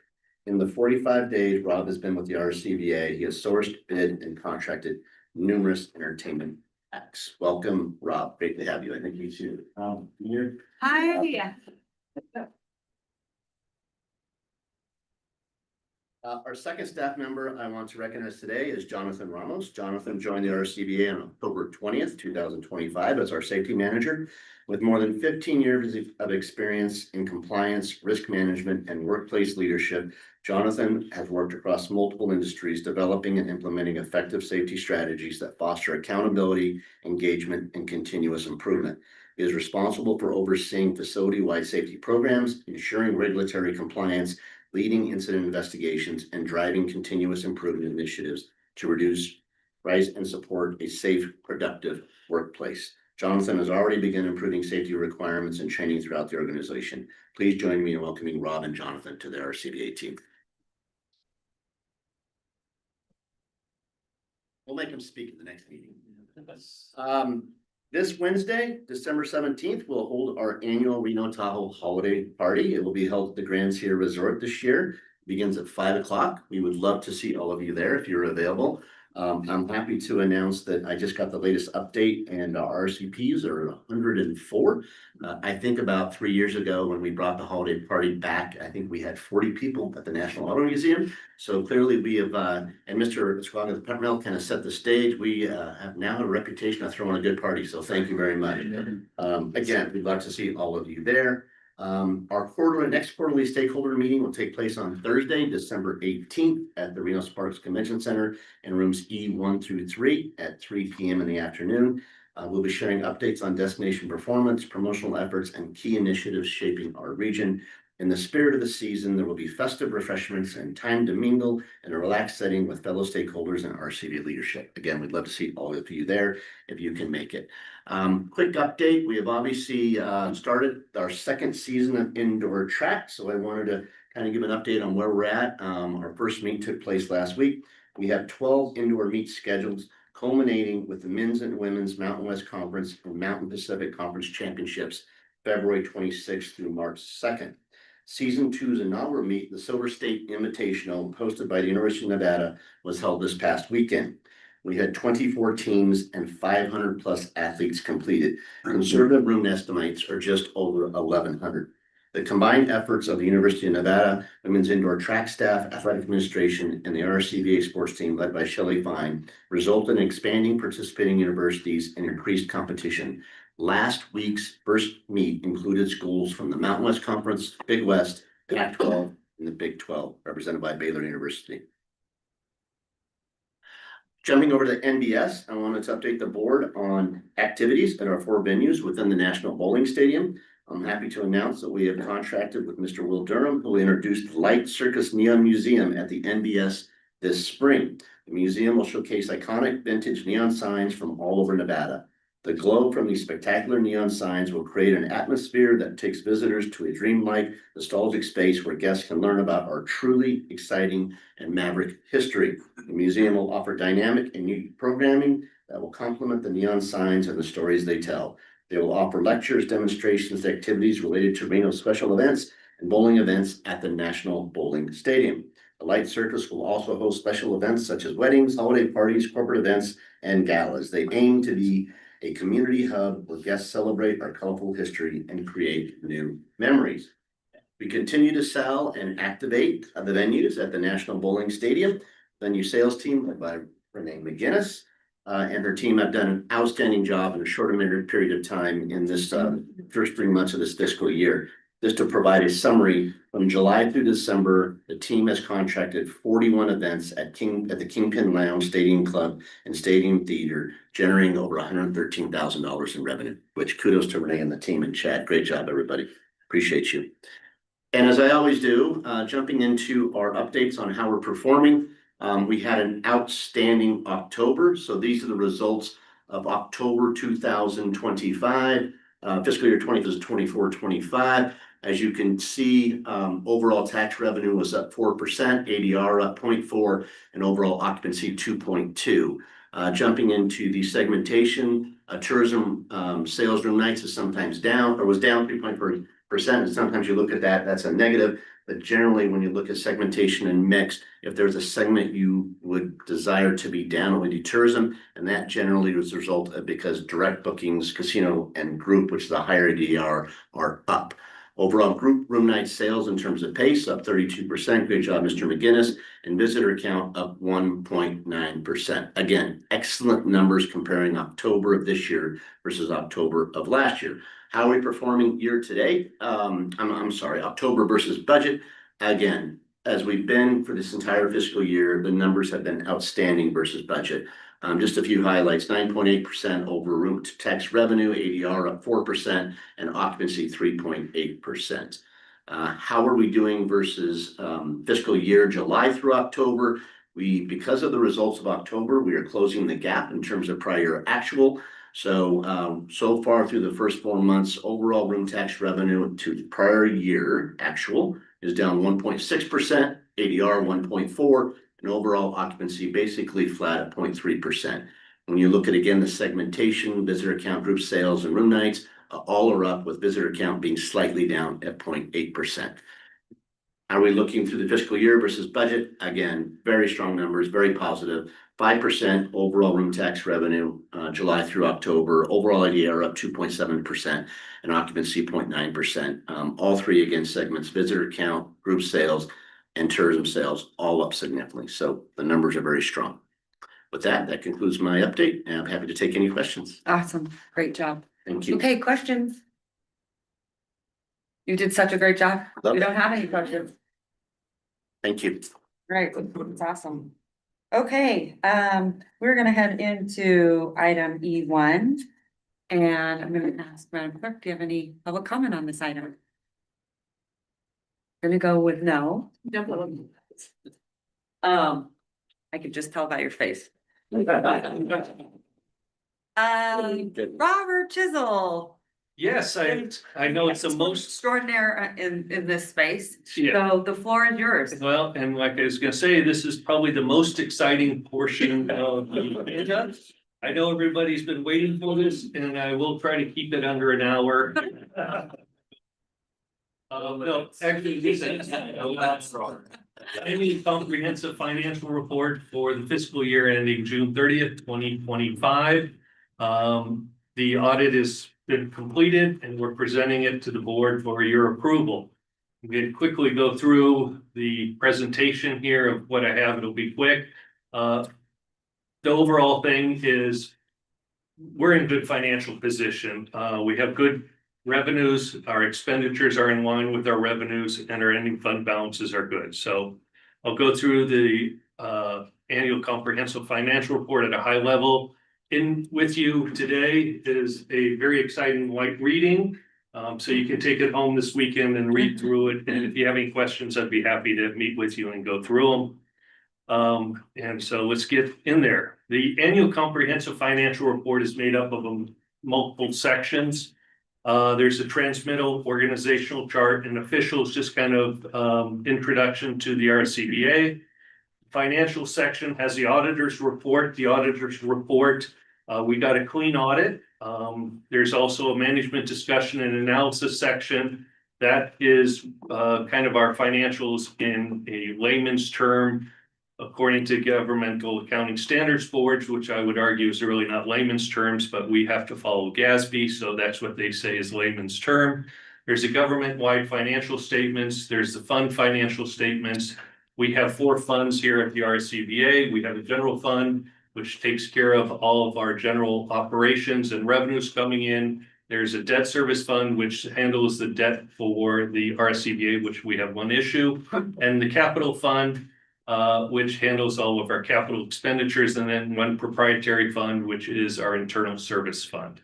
In the 45 days Rob has been with the RSCVA, he has sourced, bid, and contracted numerous entertainment acts. Welcome, Rob. Great to have you. I think you should. Hi. Our second staff member I want to recognize today is Jonathan Ramos. Jonathan joined the RSCVA on October 20th, 2025 as our safety manager. With more than 15 years of experience in compliance, risk management, and workplace leadership, Jonathan has worked across multiple industries, developing and implementing effective safety strategies that foster accountability, engagement, and continuous improvement. He is responsible for overseeing facility-wide safety programs, ensuring regulatory compliance, leading incident investigations, and driving continuous improvement initiatives to rise and support a safe, productive workplace. Jonathan has already begun improving safety requirements and training throughout the organization. Please join me in welcoming Rob and Jonathan to the RSCVA team. We'll make them speak at the next meeting. This Wednesday, December 17th, we'll hold our annual Reno Tahoe holiday party. It will be held at the Grand Sierra Resort this year. It begins at 5 o'clock. We would love to see all of you there if you're available. I'm happy to announce that I just got the latest update and our RCPs are 104. I think about 3 years ago when we brought the holiday party back, I think we had 40 people at the National Auto Museum. So clearly we have, and Mr. Esquaga, the Peppermill kind of set the stage. We have now a reputation of throwing a good party. So thank you very much. Again, we'd love to see all of you there. Our next quarterly stakeholder meeting will take place on Thursday, December 18th at the Reno Sparks Convention Center in rooms E1 through 3 at 3 p.m. in the afternoon. We'll be sharing updates on destination performance, promotional efforts, and key initiatives shaping our region. In the spirit of the season, there will be festive refreshments and time to mingle in a relaxed setting with fellow stakeholders and RSCVA leadership. Again, we'd love to see all of you there if you can make it. Quick update, we have obviously started our second season of indoor track, so I wanted to kind of give an update on where we're at. Our first meet took place last week. We have 12 indoor meets scheduled, culminating with the men's and women's Mountain West Conference and Mountain Pacific Conference Championships, February 26th through March 2nd. Season 2's inaugural meet, the Silver State Invitational, hosted by the University of Nevada, was held this past weekend. We had 24 teams and 500 plus athletes completed. Conservative room estimates are just over 1,100. The combined efforts of the University of Nevada women's indoor track staff, athletic administration, and the RSCVA sports team led by Shelley Fine resulted in expanding participating universities and increased competition. Last week's first meet included schools from the Mountain West Conference, Big West, Pac-12, and the Big 12, represented by Baylor University. Jumping over to NBS, I wanted to update the board on activities at our 4 venues within the National Bowling Stadium. I'm happy to announce that we have contracted with Mr. Will Durham, who will introduce the Light Circus Neon Museum at the NBS this spring. The museum will showcase iconic vintage neon signs from all over Nevada. The glow from these spectacular neon signs will create an atmosphere that takes visitors to a dreamlike, nostalgic space where guests can learn about our truly exciting and maverick history. The museum will offer dynamic and unique programming that will complement the neon signs and the stories they tell. They will offer lectures, demonstrations, activities related to Reno special events and bowling events at the National Bowling Stadium. The Light Circus will also host special events such as weddings, holiday parties, corporate events, and galas. They aim to be a community hub where guests celebrate our colorful history and create new memories. We continue to sell and activate the venues at the National Bowling Stadium. Venue sales team led by Renee McGinnis and her team have done an outstanding job in a short period of time in this first 3 months of this fiscal year. Just to provide a summary, from July through December, the team has contracted 41 events at the Kingpin Lounge, Stadium Club, and Stadium Theater, generating over $113,000 in revenue, which kudos to Renee and the team and Chad. Great job, everybody. Appreciate you. And as I always do, jumping into our updates on how we're performing, we had an outstanding October. So these are the results of October 2025, fiscal year 24-25. As you can see, overall tax revenue was up 4%, ADR up 0.4, and overall occupancy 2.2. Jumping into the segmentation, tourism sales room nights is sometimes down or was down 3.4%. And sometimes you look at that, that's a negative. But generally, when you look at segmentation and mix, if there's a segment you would desire to be down, it would be tourism. And that generally was a result of because direct bookings, casino, and group, which is a higher ADR, are up. Overall group room night sales in terms of pace up 32%. Great job, Mr. McGinnis. And visitor count up 1.9%. Again, excellent numbers comparing October of this year versus October of last year. How are we performing year to date? I'm sorry, October versus budget. Again, as we've been for this entire fiscal year, the numbers have been outstanding versus budget. Just a few highlights: 9.8% over room to tax revenue, ADR up 4%, and occupancy 3.8%. How are we doing versus fiscal year July through October? Because of the results of October, we are closing the gap in terms of prior actual. So far through the first 4 months, overall room tax revenue to the prior year actual is down 1.6%, ADR 1.4%, and overall occupancy basically flat at 0.3%. When you look at, again, the segmentation, visitor count, group sales, and room nights, all are up, with visitor count being slightly down at 0.8%. Are we looking through the fiscal year versus budget? Again, very strong numbers, very positive. 5% overall room tax revenue, July through October. Overall ADR up 2.7% and occupancy 0.9%. All three, again, segments, visitor count, group sales, and tourism sales, all up significantly. So the numbers are very strong. With that, that concludes my update, and I'm happy to take any questions. Awesome. Great job. Thank you. Okay, questions? You did such a great job. Love We it. don't have any questions. Thank you. Right, it's awesome. Okay, we're gonna head into item E1. And I'm gonna ask Madam Clerk, do you have any public comment on this item? Gonna go with no. I could just tell by your face. Robert Chisel. Yes, I know it's the most, Extraordinaire in this space. Yeah. So the floor is yours. well, and like I was gonna say, this is probably the most exciting portion of the agenda. I know everybody's been waiting for this and I will try to keep it under an hour. No, actually, this is any comprehensive financial report for the fiscal year ending June 30th, 2025. The audit has been completed and we're presenting it to the board for your approval. I'm going to quickly go through the presentation here of what I have. It'll be quick. The overall thing is we're in good financial position. We have good revenues, our expenditures are in line with our revenues, and our ending fund balances are good. So I'll go through the annual comprehensive financial report at a high level. In with you today is a very exciting light reading. So you can take it home this weekend and read through it. And if you have any questions, I'd be happy to meet with you and go through them. And so let's get in there. The annual comprehensive financial report is made up of multiple sections. There's a transmittal organizational chart and officials, just kind of introduction to the RSCVA. Financial section has the auditor's report. The auditor's report, we got a clean audit. There's also a management discussion and analysis section. That is kind of our financials in a layman's term, according to governmental accounting standards boards, which I would argue is really not layman's terms, but we have to follow GASB. So that's what they say is layman's term. There's a government-wide financial statements. There's the fund financial statements. We have 4 funds here at the RSCVA. We have a general fund, which takes care of all of our general operations and revenues coming in. There's a debt service fund, which handles the debt for the RSCVA, which we have 1 issue, and the capital fund, which handles all of our capital expenditures, and then 1 proprietary fund, which is our internal service fund.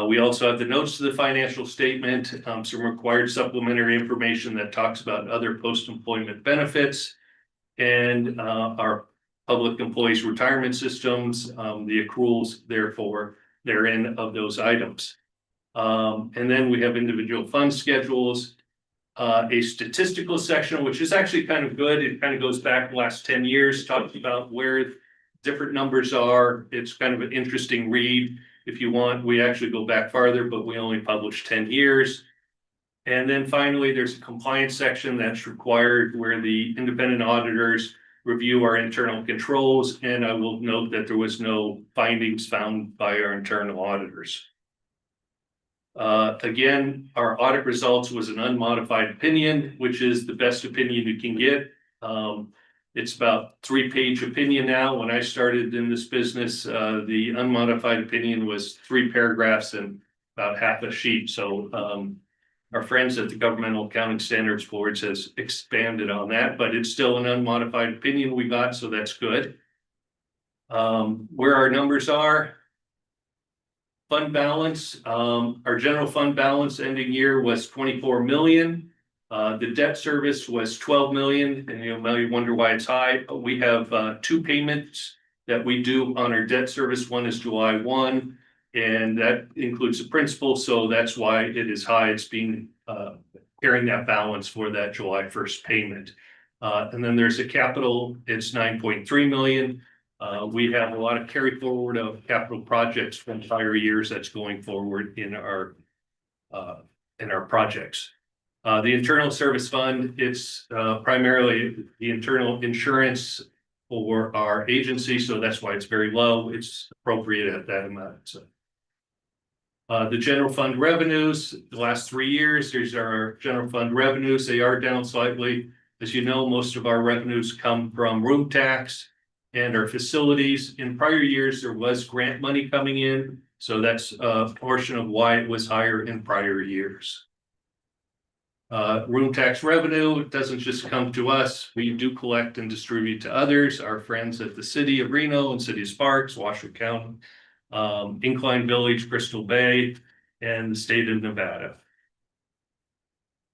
We also have the notes to the financial statement, some required supplementary information that talks about other post-employment benefits and our public employees retirement systems, the accruals therefore therein of those items. And then we have individual fund schedules, a statistical section, which is actually kind of good. It kind of goes back the last 10 years, talking about where different numbers are. It's kind of an interesting read. If you want, we actually go back farther, but we only publish 10 years. And then finally, there's a compliance section that's required where the independent auditors review our internal controls. And I will note that there was no findings found by our internal auditors. Again, our audit results was an unmodified opinion, which is the best opinion you can get. It's about 3-page opinion now. When I started in this business, the unmodified opinion was 3 paragraphs and about half a sheet. So our friends at the Governmental Accounting Standards Boards has expanded on that, but it's still an unmodified opinion we got, so that's good. Where our numbers are. Fund balance, our general fund balance ending year was 24 million. The debt service was 12 million, and you may wonder why it's high. We have 2 payments that we do on our debt service. One is July 1, and that includes the principal, so that's why it is high. It's being carrying that balance for that July 1st payment. And then there's a capital, it's 9.3 million. We have a lot of carry forward of capital projects from prior years that's going forward in our projects. The internal service fund, it's primarily the internal insurance for our agency, so that's why it's very low. It's appropriate at that amount. So, the general fund revenues, the last 3 years, these are our general fund revenues. They are down slightly. As you know, most of our revenues come from room tax and our facilities. In prior years, there was grant money coming in, so that's a portion of why it was higher in prior years. Room tax revenue doesn't just come to us. We do collect and distribute to others, our friends at the city of Reno and City of Sparks, Washoe County. Incline Village, Crystal Bay, and the state of Nevada.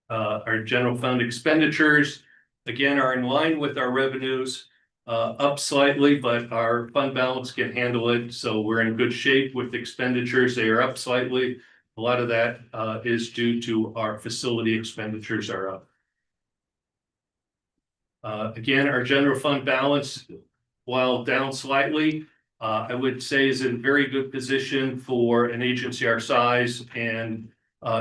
Our general fund expenditures, again, are in line with our revenues, up slightly, but our fund balance can handle it, so we're in good shape with expenditures. They are up slightly. A lot of that is due to our facility expenditures are up. Again, our general fund balance, while down slightly, I would say is in very good position for an agency our size and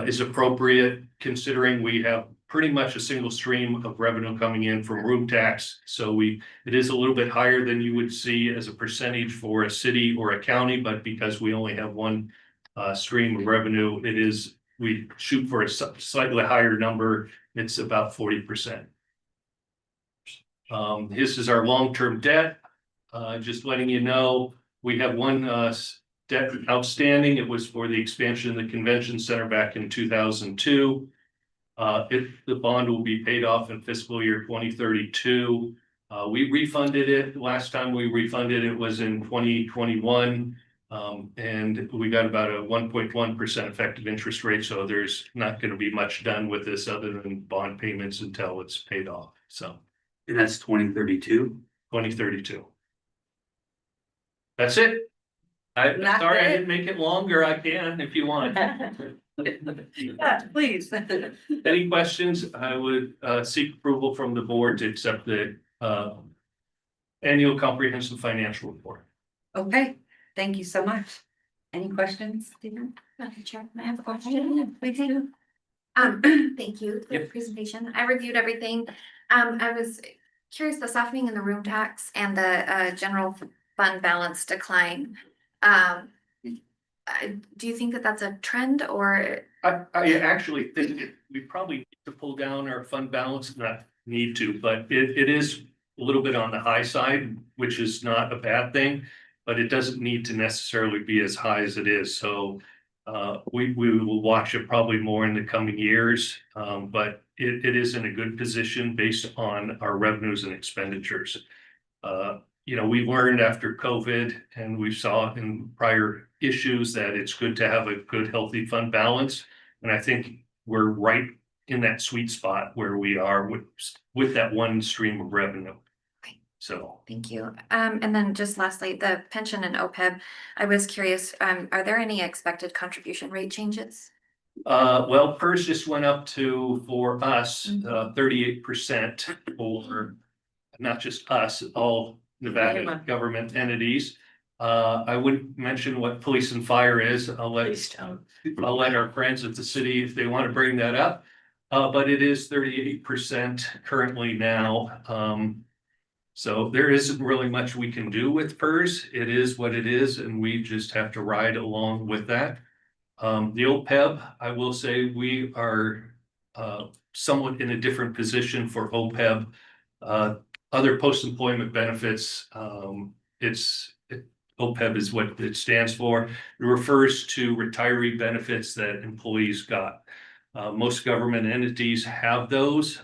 is appropriate considering we have pretty much a single stream of revenue coming in from room tax. So it is a little bit higher than you would see as a percentage for a city or a county, but because we only have one stream of revenue, we shoot for a slightly higher number. It's about 40%. This is our long-term debt. Just letting you know, we have one debt outstanding. It was for the expansion of the convention center back in 2002. The bond will be paid off in fiscal year 2032. We refunded it. Last time we refunded it was in 2021. And we got about a 1.1% effective interest rate. So there's not going to be much done with this other than bond payments until it's paid off. So. And that's 2032. 2032. That's it. That's Sorry, I it. didn't make it longer. I can if you want. Yeah, please. Any questions? I would seek approval from the board to accept the annual comprehensive financial report. Okay, thank you so much. Any questions, Stephen? Madam Chair, I have a question. Please do. Thank you for the presentation. I reviewed everything. I was curious, the softening in the room tax and the general fund balance decline. Do you think that that's a trend or? I actually think we probably need to pull down our fund balance, not need to, but it is a little bit on the high side, which is not a bad thing, but it doesn't need to necessarily be as high as it is. So we will watch it probably more in the coming years, but it is in a good position based on our revenues and expenditures. We learned after COVID and we saw in prior issues that it's good to have a good, healthy fund balance. And I think we're right in that sweet spot where we are with that one stream of revenue. Okay. So. Thank you. And then just lastly, the pension and OPEB, I was curious, are there any expected contribution rate changes? Well, PERS just went up to, for us, 38% for not just us, all Nevada government entities. I wouldn't mention what police and fire is. I'll let our friends at the city, if they want to bring that up. But it is 38% currently now. So there isn't really much we can do with PERS. It is what it is, and we just have to ride along with that. The OPEB, I will say we are somewhat in a different position for OPEB. Other post-employment benefits, OPEB is what it stands for. It refers to retiree benefits that employees got. Most government entities have those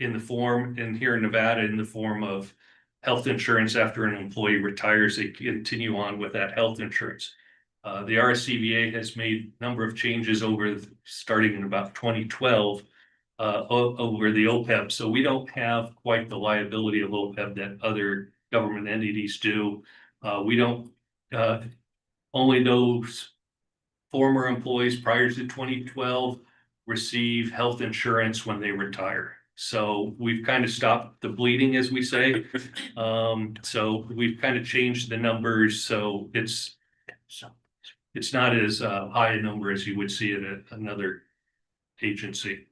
in the form, and here in Nevada, in the form of health insurance. After an employee retires, they continue on with that health insurance. The RSCVA has made a number of changes starting in about 2012 over the OPEB. So we don't have quite the liability of OPEB that other government entities do. We don't, only those former employees prior to 2012 receive health insurance when they retire. So we've kind of stopped the bleeding, as we say. So we've kind of changed the numbers. So it's not as high a number as you would see at another agency.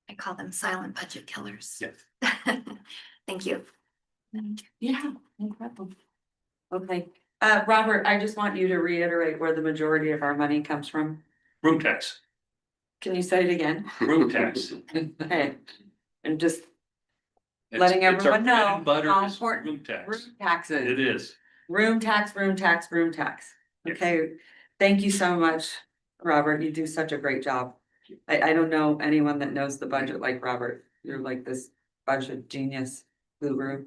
I call them silent budget killers. Yes. Thank you. Yeah, no problem. Okay, Robert, I just want you to reiterate where the majority of our money comes from. Room tax. Can you say it again? Room tax. Okay, and just It's letting our everyone bread know and butter how is important room tax. room taxes. It is. Room tax, room tax, room tax. Yes. Okay, thank you so much, Robert. You do such a great job. I don't know anyone that knows the budget like Robert. You're like this budget genius guru.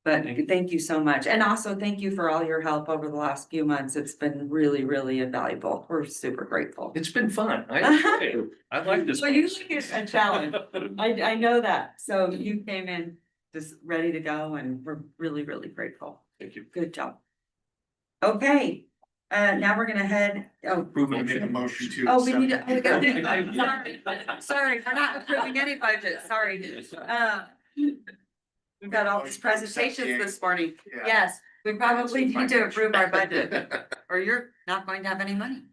But thank you so much. And also thank you for all your help over the last few months. It's been really, really invaluable. We're super grateful. It's been fun. I like this. Well, usually it's a challenge. I know that. So you came in just ready to go and we're really, really grateful. Thank you. Good job. Okay, now we're gonna head, Make a motion to. oh, we need to, sorry, we're not approving any budget, sorry. We've got all these presentations this morning. Yeah. Yes, we probably need to approve our budget, or you're not going to have any money.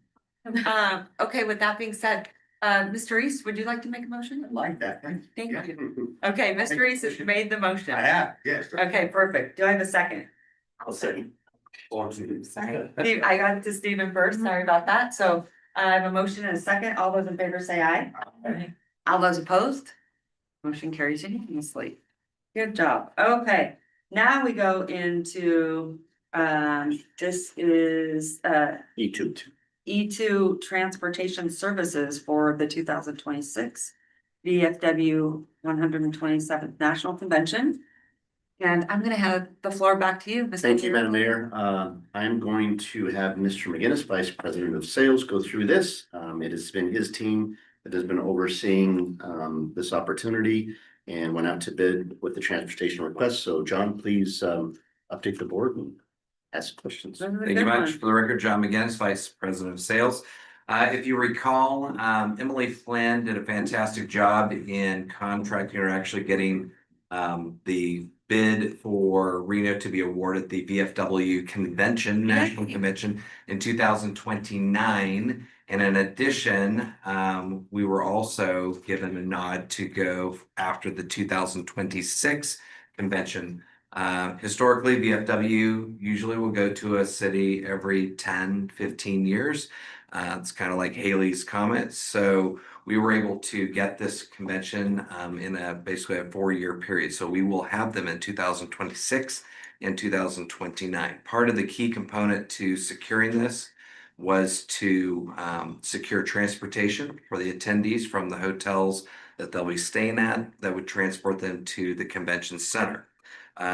Okay, with that being said, Mr. East, would you like to make a motion? I like that. Thank you. Okay, Mr. East has made the motion. I have, yes. Okay, perfect. Do I have a second? I'll second. Sorry, Steve, I got to Stephen first, sorry about that. So I have a motion and a second. All those in favor say aye. All those opposed? Motion carries unanimously. Good job. Okay, now we go into, this is, E2. E2 Transportation Services for the 2026 VFW 127th National Convention. And I'm gonna have the floor back to you, Mr. Thank you, Chair. Madam Mayor. I'm going to have Mr. McGinnis, Vice President of Sales, go through this. It has been his team that has been overseeing this opportunity and went out to bid with the transportation request. So John, please update the board and ask questions. This is a Thank you good much. one. For the record, John McGinnis, Vice President of Sales. If you recall, Emily Flynn did a fantastic job in contracting or actually getting the bid for Reno to be awarded the VFW Convention, National Convention in 2029. And in addition, we were also given a nod to go after the 2026 convention. Historically, VFW usually will go to a city every 10, 15 years. It's kind of like Haley's Comet. So we were able to get this convention in basically a 4-year period. So we will have them in 2026 and 2029. Part of the key component to securing this was to secure transportation for the attendees from the hotels that they'll be staying at that would transport them to the convention center.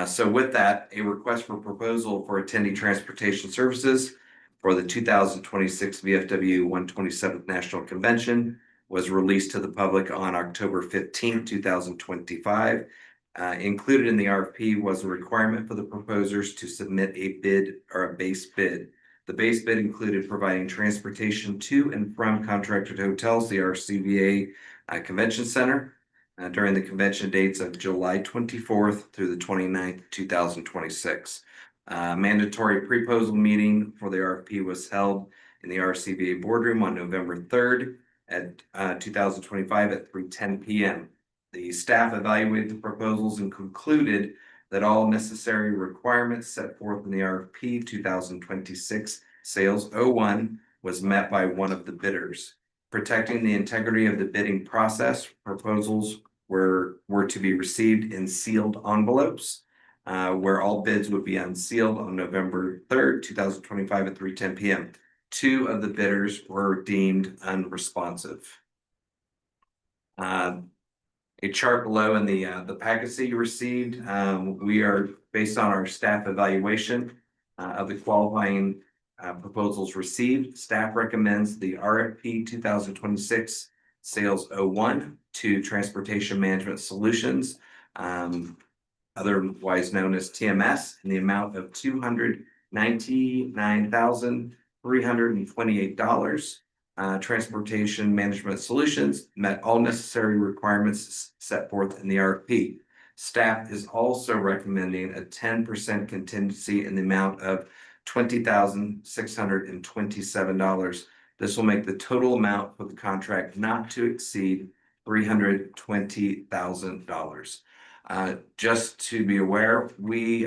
So with that, a request for proposal for attendee transportation services for the 2026 VFW 127th National Convention was released to the public on October 15, 2025. Included in the RFP was a requirement for the proposers to submit a bid or a base bid. The base bid included providing transportation to and from contracted hotels, the RSCVA Convention Center, during the convention dates of July 24th through the 29th, 2026. Mandatory proposal meeting for the RFP was held in the RSCVA boardroom on November 3rd at 2025 at 3:10 p.m. The staff evaluated the proposals and concluded that all necessary requirements set forth in the RFP 2026 Sales 01 was met by one of the bidders. Protecting the integrity of the bidding process, proposals were to be received in sealed envelopes, where all bids would be unsealed on November 3rd, 2025 at 3:10 p.m. 2 of the bidders were deemed unresponsive. A chart below in the package that you received, we are based on our staff evaluation of the qualifying proposals received. Staff recommends the RFP 2026 Sales 01 to Transportation Management Solutions, otherwise known as TMS, in the amount of $299,328. Transportation Management Solutions met all necessary requirements set forth in the RFP. Staff is also recommending a 10% contingency in the amount of $20,627. This will make the total amount for the contract not to exceed $320,000. Just to be aware, we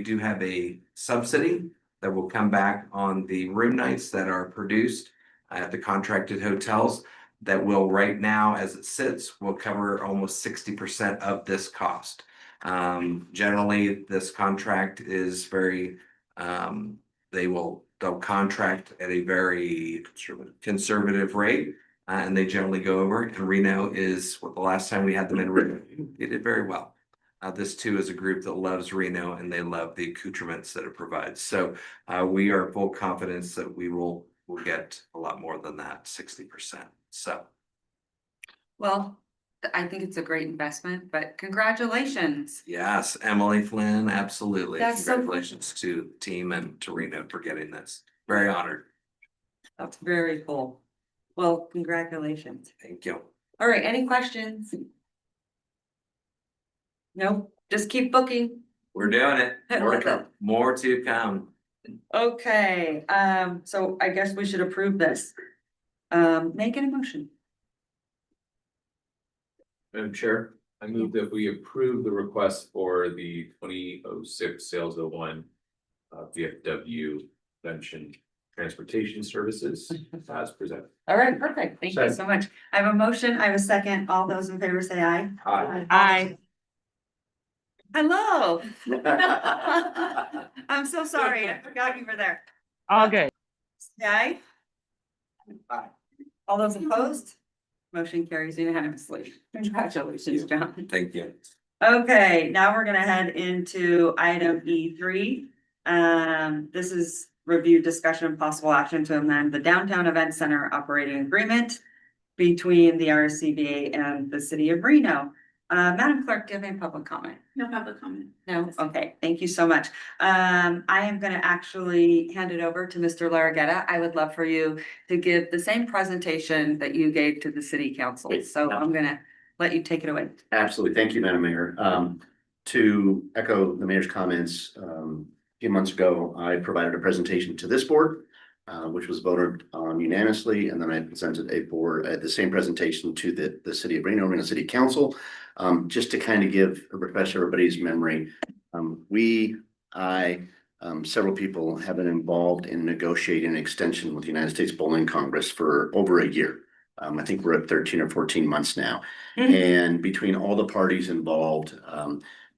do have a subsidy that will come back on the room nights that are produced at the contracted hotels that will right now, as it sits, will cover almost 60% of this cost. Generally, this contract is very, they'll contract at a very conservative rate, and they generally go over. And Reno is, the last time we had them in Reno, they did very well. This too is a group that loves Reno and they love the accoutrements that it provides. So we are full confidence that we'll get a lot more than that 60%. So. Well, I think it's a great investment, but congratulations. Yes, Emily Flynn, absolutely. That's so cool. Congratulations to the team and to Reno for getting this. Very honored. That's very cool. Well, congratulations. Thank you. All right, any questions? No, just keep booking. We're doing it. More to come. More to come. Okay, so I guess we should approve this. Make an motion. Madam Chair, I move that we approve the request for the 2006 sales 01 VFW pension transportation services as presented. All right, perfect. Thank you so much. I have a motion. I have a second. All those in favor say aye. Aye. Aye. Hello. I'm so sorry. I forgot you were there. All good. Say aye. Aye. All those opposed? Motion carries unanimously. Congratulations, John. Thank you. Okay, now we're gonna head into item E3. This is review, discussion, and possible action to amend the Downtown Event Center operating agreement between the RSCVA and the city of Reno. Madam Clerk, do you have any public comment? No public comment. No? Okay, thank you so much. I am gonna actually hand it over to Mr. Larragetta. I would love for you to give the same presentation that you gave to the city council. Great. So I'm gonna let you take it away. Absolutely. Thank you, Madam Mayor. To echo the mayor's comments, a few months ago, I provided a presentation to this board, which was voted on unanimously, and then I presented the same presentation to the city of Reno City Council. Just to kind of refresh everybody's memory, several people have been involved in negotiating an extension with the United States Bowling Congress for over a year. I think we're at 13 or 14 months now. And between all the parties involved,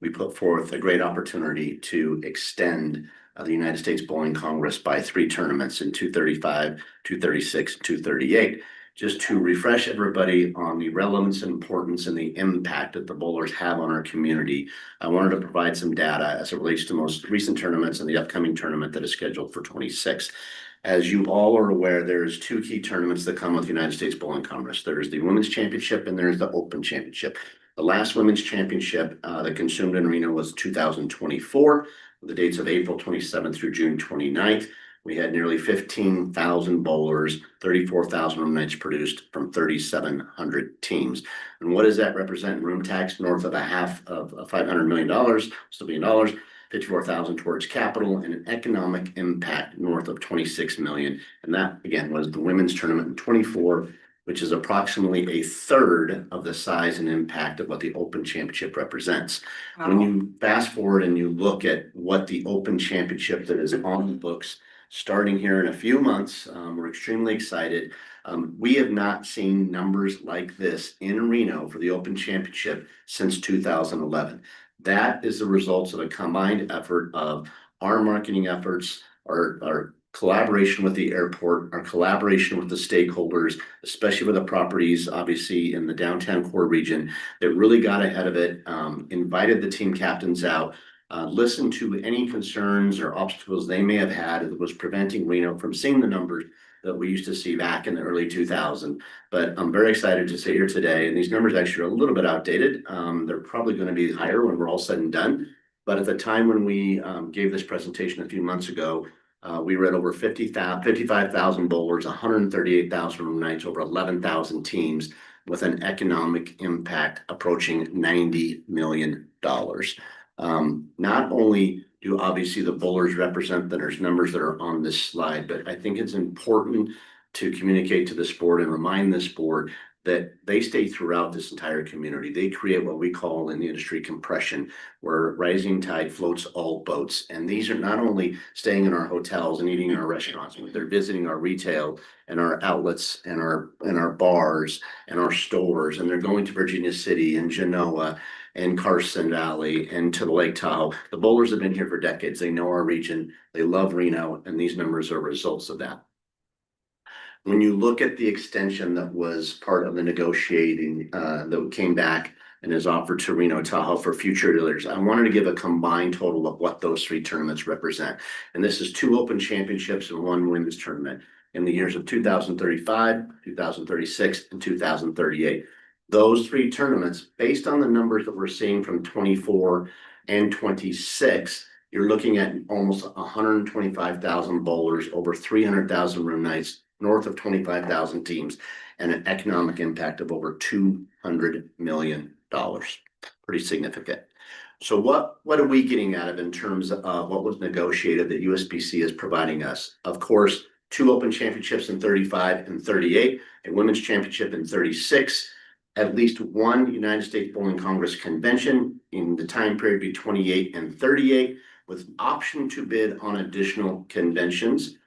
we put forth a great opportunity to extend the United States Bowling Congress by 3 tournaments in 235, 236, 238. Just to refresh everybody on the relevance and importance and the impact that the bowlers have on our community, I wanted to provide some data as it relates to most recent tournaments and the upcoming tournament that is scheduled for 26. As you all are aware, there's 2 key tournaments that come with the United States Bowling Congress. There's the Women's Championship and there's the Open Championship. The last Women's Championship that consumed in Reno was 2024, with the dates of April 27th through June 29th. We had nearly 15,000 bowlers, 34,000 room nights produced from 3,700 teams. And what does that represent in room tax? North of $500 million, still $1 billion, 54,000 towards capital, and an economic impact north of 26 million. And that again was the women's tournament in 24, which is approximately a third of the size and impact of what the Open Championship represents. Wow. When you fast forward and you look at what the Open Championship that is on the books starting here in a few months, we're extremely excited. We have not seen numbers like this in Reno for the Open Championship since 2011. That is the results of a combined effort of our marketing efforts, our collaboration with the airport, our collaboration with the stakeholders, especially with the properties, obviously in the downtown core region, that really got ahead of it, invited the team captains out, listened to any concerns or obstacles they may have had that was preventing Reno from seeing the numbers that we used to see back in the early 2000s. But I'm very excited to sit here today, and these numbers actually are a little bit outdated. They're probably going to be higher when we're all said and done. But at the time when we gave this presentation a few months ago, we read over 55,000 bowlers, 138,000 room nights, over 11,000 teams, with an economic impact approaching $90 million. Not only do obviously the bowlers represent there's numbers that are on this slide, but I think it's important to communicate to this board and remind this board that they stay throughout this entire community. They create what we call in the industry compression, where rising tide floats all boats. And these are not only staying in our hotels and eating in our restaurants, but they're visiting our retail and our outlets and our bars and our stores. And they're going to Virginia City and Genoa and Carson Valley and to the Lake Tahoe. The bowlers have been here for decades. They know our region. They love Reno, and these numbers are results of that. When you look at the extension that was part of the negotiating that came back and is offered to Reno Tahoe for future years. I wanted to give a combined total of what those three tournaments represent. And this is 2 open championships and 1 women's tournament in the years of 2035, 2036, and 2038. Those 3 tournaments, based on the numbers that we're seeing from 24 and 26, you're looking at almost 125,000 bowlers, over 300,000 room nights, north of 25,000 teams, and an economic impact of over $200 million. Pretty significant. So what are we getting out of in terms of what was negotiated that USBC is providing us? Of course, 2 open championships in 35 and 38, a women's championship in 36, at least 1 United States Bowling Congress convention in the time period between 28 and 38, with option to bid on additional conventions,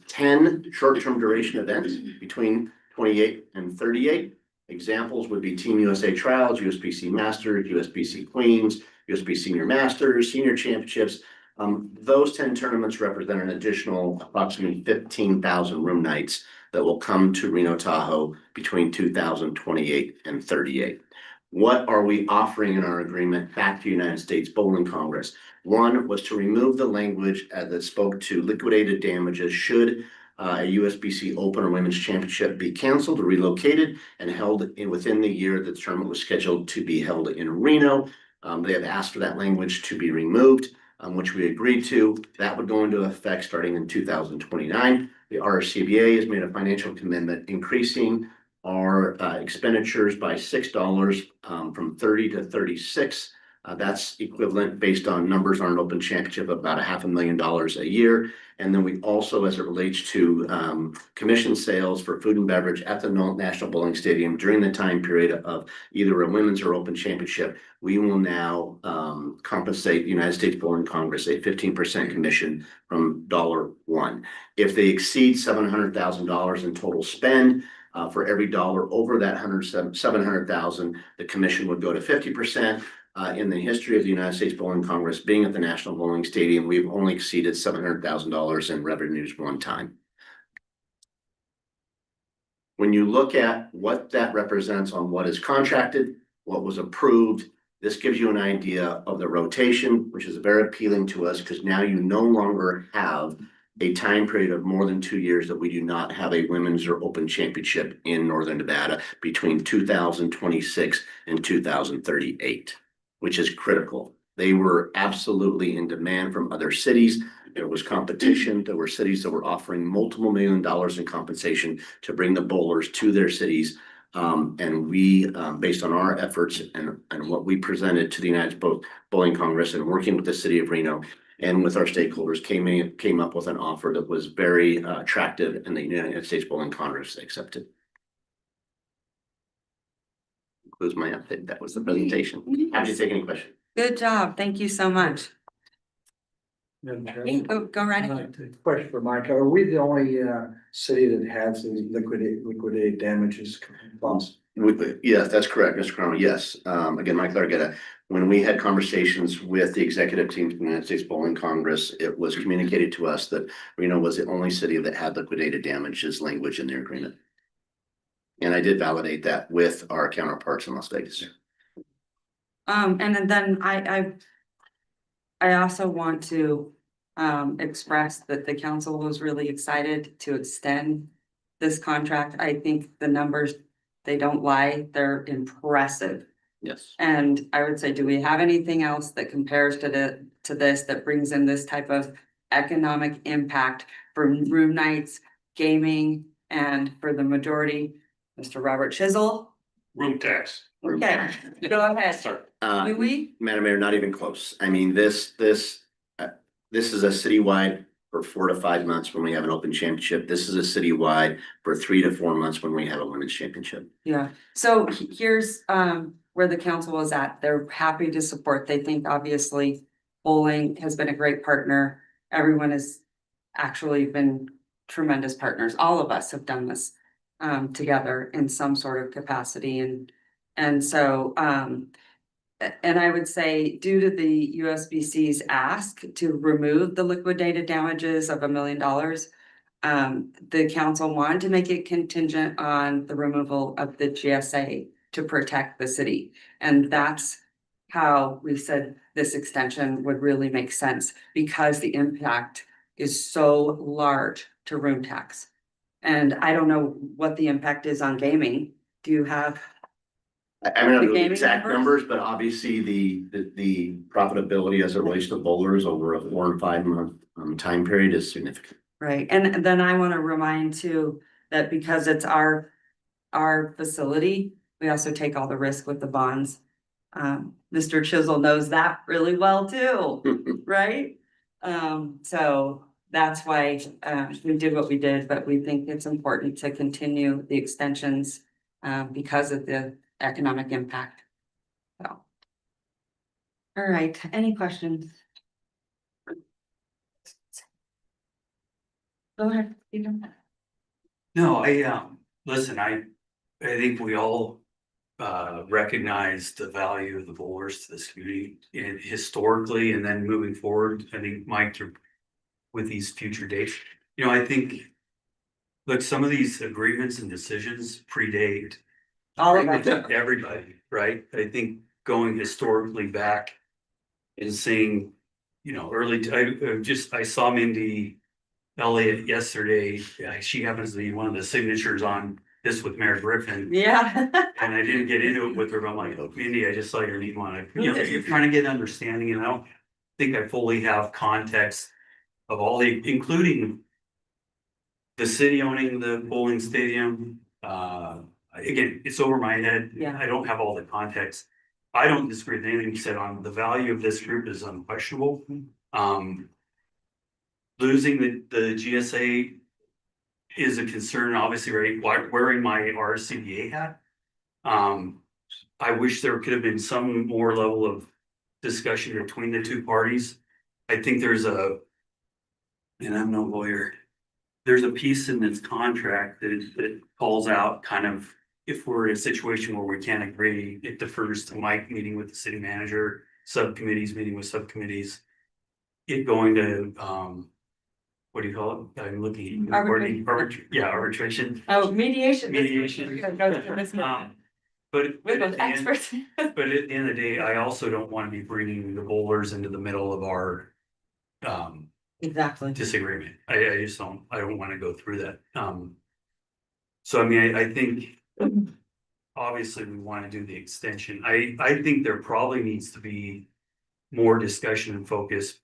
10 short-term duration events between 28 and 38. Examples would be Team USA Trials, USBC Masters, USBC Queens, USB Senior Masters, Senior Championships. Those 10 tournaments represent an additional approximately 15,000 room nights that will come to Reno Tahoe between 2028 and 38. What are we offering in our agreement back to United States Bowling Congress? One was to remove the language that spoke to liquidated damages should a USBC Open or Women's Championship be canceled or relocated and held within the year that the tournament was scheduled to be held in Reno. They have asked for that language to be removed, which we agreed to. That would go into effect starting in 2029. The RSCVA has made a financial commitment increasing our expenditures by $6 from 30 to 36. That's equivalent based on numbers on an open championship of about $500,000 a year. And then we also, as it relates to commission sales for food and beverage at the National Bowling Stadium during the time period of either a women's or open championship, we will now compensate the United States Bowling Congress a 15% commission from $1. If they exceed $700,000 in total spend, for every dollar over that 700,000, the commission would go to 50%. In the history of the United States Bowling Congress being at the National Bowling Stadium, we've only exceeded $700,000 in revenues one time. When you look at what that represents on what is contracted, what was approved, this gives you an idea of the rotation, which is very appealing to us because now you no longer have a time period of more than 2 years that we do not have a women's or open championship in Northern Nevada between 2026 and 2038, which is critical. They were absolutely in demand from other cities. There was competition. There were cities that were offering multiple $1 million in compensation to bring the bowlers to their cities. And we, based on our efforts and what we presented to the United States Bowling Congress and working with the city of Reno, and with our stakeholders came up with an offer that was very attractive, and the United States Bowling Congress accepted. Includes my update. That was the presentation. Happy to take any questions. Good job. Thank you so much. Madam Oh, go right ahead. Question for Mike. Are we the only city that has these liquidated damages funds? Yes, that's correct, Mr. Cronin. Yes. Again, Mike Largetta, when we had conversations with the executive team from the United States Bowling Congress, it was communicated to us that Reno was the only city that had liquidated damages language in their agreement. And I did validate that with our counterparts in Las Vegas. And then I also want to express that the council was really excited to extend this contract. I think the numbers, they don't lie, they're impressive. Yes. And I would say, do we have anything else that compares to this that brings in this type of economic impact for room nights, gaming, and for the majority, Mr. Robert Chisel? Room tax. Okay, go ahead. Louis? Madam Mayor, not even close. I mean, this is a citywide for 4 to 5 months when we have an open championship. This is a citywide for 3 to 4 months when we have a women's championship. Yeah, so here's where the council is at. They're happy to support. They think obviously bowling has been a great partner. Everyone has actually been tremendous partners. All of us have done this together in some sort of capacity. And so and I would say due to the USBC's ask to remove the liquidated damages of $1 million, the council wanted to make it contingent on the removal of the GSA to protect the city. And that's how we said this extension would really make sense, because the impact is so large to room tax. And I don't know what the impact is on gaming. Do you have? I don't know The the gaming exact numbers? numbers, but obviously the profitability as it relates to bowlers over a 4 and 5 month time period is significant. Right, and then I wanna remind too, that because it's our facility, we also take all the risk with the bonds. Mr. Chisel knows that really well too, right? So that's why, we did what we did, but we think it's important to continue the extensions, because of the economic impact. So. All right, any questions? Go ahead, Stephen. No, listen, I think we all recognize the value of the bowlers to this community and historically, and then moving forward. I think Mike, with these future dates, I think, look, some of these agreements and decisions predate All of pretty that. much everybody, right? I think going historically back and seeing, I saw Mindy Elliott yesterday. She happens to be one of the signatures on this with Mayor Griffin. Yeah. And I didn't get into it with her, but I'm like, Mindy, I just saw your name on it. You're trying to get understanding, and I don't think I fully have context of all including the city owning the bowling stadium. Again, it's over my head. Yeah. I don't have all the context. I don't disagree with anything you said on the value of this group is unquestionable. Losing the GSA is a concern, obviously, right? Wearing my RSCVA hat. I wish there could have been some more level of discussion between the two parties. I think and I'm no lawyer, there's a piece in this contract that calls out kind of, if we're in a situation where we can't agree, it defers to Mike meeting with the city manager, subcommittees meeting with subcommittees. It going to, what do you call it? I'm looking. Arbitration. Oh, mediation. Mediation. But With those at the end, experts. but at the end of the day, I also don't want to be bringing the bowlers into the middle of our Exactly. disagreement. I just I don't want to go through that. So I mean, I think obviously we want to do the extension. I think there probably needs to be more discussion and focus.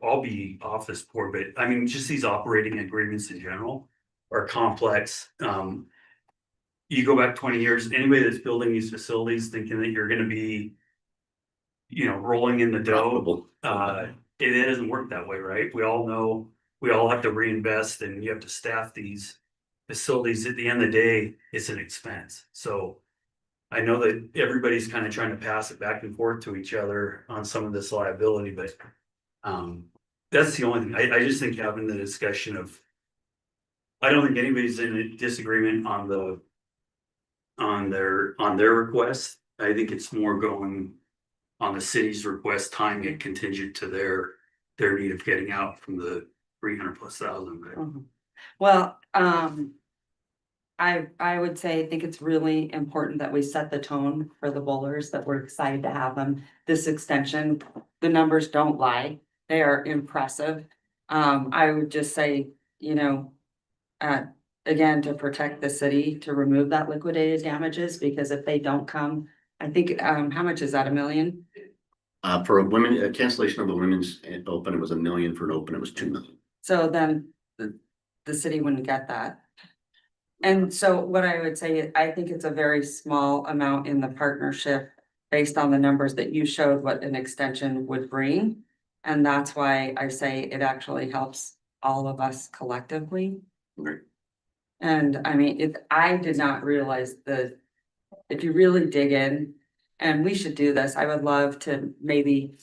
I'll be off this board, but I mean, just these operating agreements in general are complex. You go back 20 years, anybody that's building these facilities thinking that you're gonna be, rolling in the dough, it doesn't work that way, right? We all know, we all have to reinvest and you have to staff these facilities. At the end of the day, it's an expense. So I know that everybody's kind of trying to pass it back and forth to each other on some of this liability, but that's the only thing. I just think having the discussion of, I don't think anybody's in a disagreement on their request. I think it's more going on the city's request, tying it contingent to their need of getting out from the 300,000+. Well, I would say, I think it's really important that we set the tone for the bowlers, that we're excited to have them. This extension, the numbers don't lie. They are impressive. I would just say, again, to protect the city, to remove that liquidated damages, because if they don't come, I think, how much is that, $1 million? For a cancellation of the women's open, it was $1 million. For an open, it was $2 million. So then the city wouldn't get that. And so what I would say, I think it's a very small amount in the partnership based on the numbers that you showed what an extension would bring. And that's why I say it actually helps all of us collectively. Right. And I mean, I did not realize that if you really dig in, and we should do this, I would love to maybe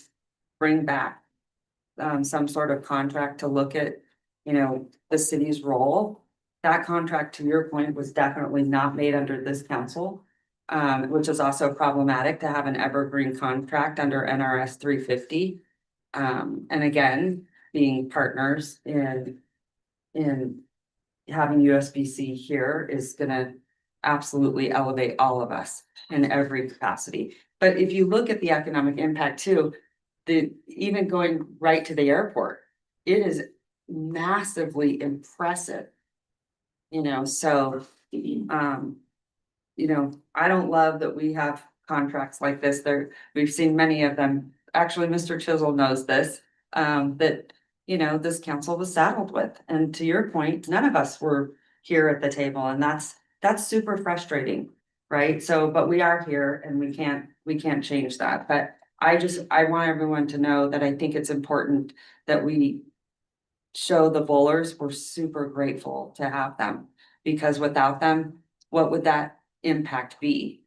bring back some sort of contract to look at, the city's role. That contract, to your point, was definitely not made under this council, which is also problematic to have an evergreen contract under NRS 350. And again, being partners in having USBC here is gonna absolutely elevate all of us in every capacity. But if you look at the economic impact too, even going right to the airport, it is massively impressive. You know, so, I don't love that we have contracts like this. We've seen many of them. Actually, Mr. Chisel knows this, that, this council was saddled with. And to your point, none of us were here at the table, and that's super frustrating, right? So, but we are here and we can't change that. But I want everyone to know that I think it's important that we show the bowlers we're super grateful to have them. Because without them, what would that impact be?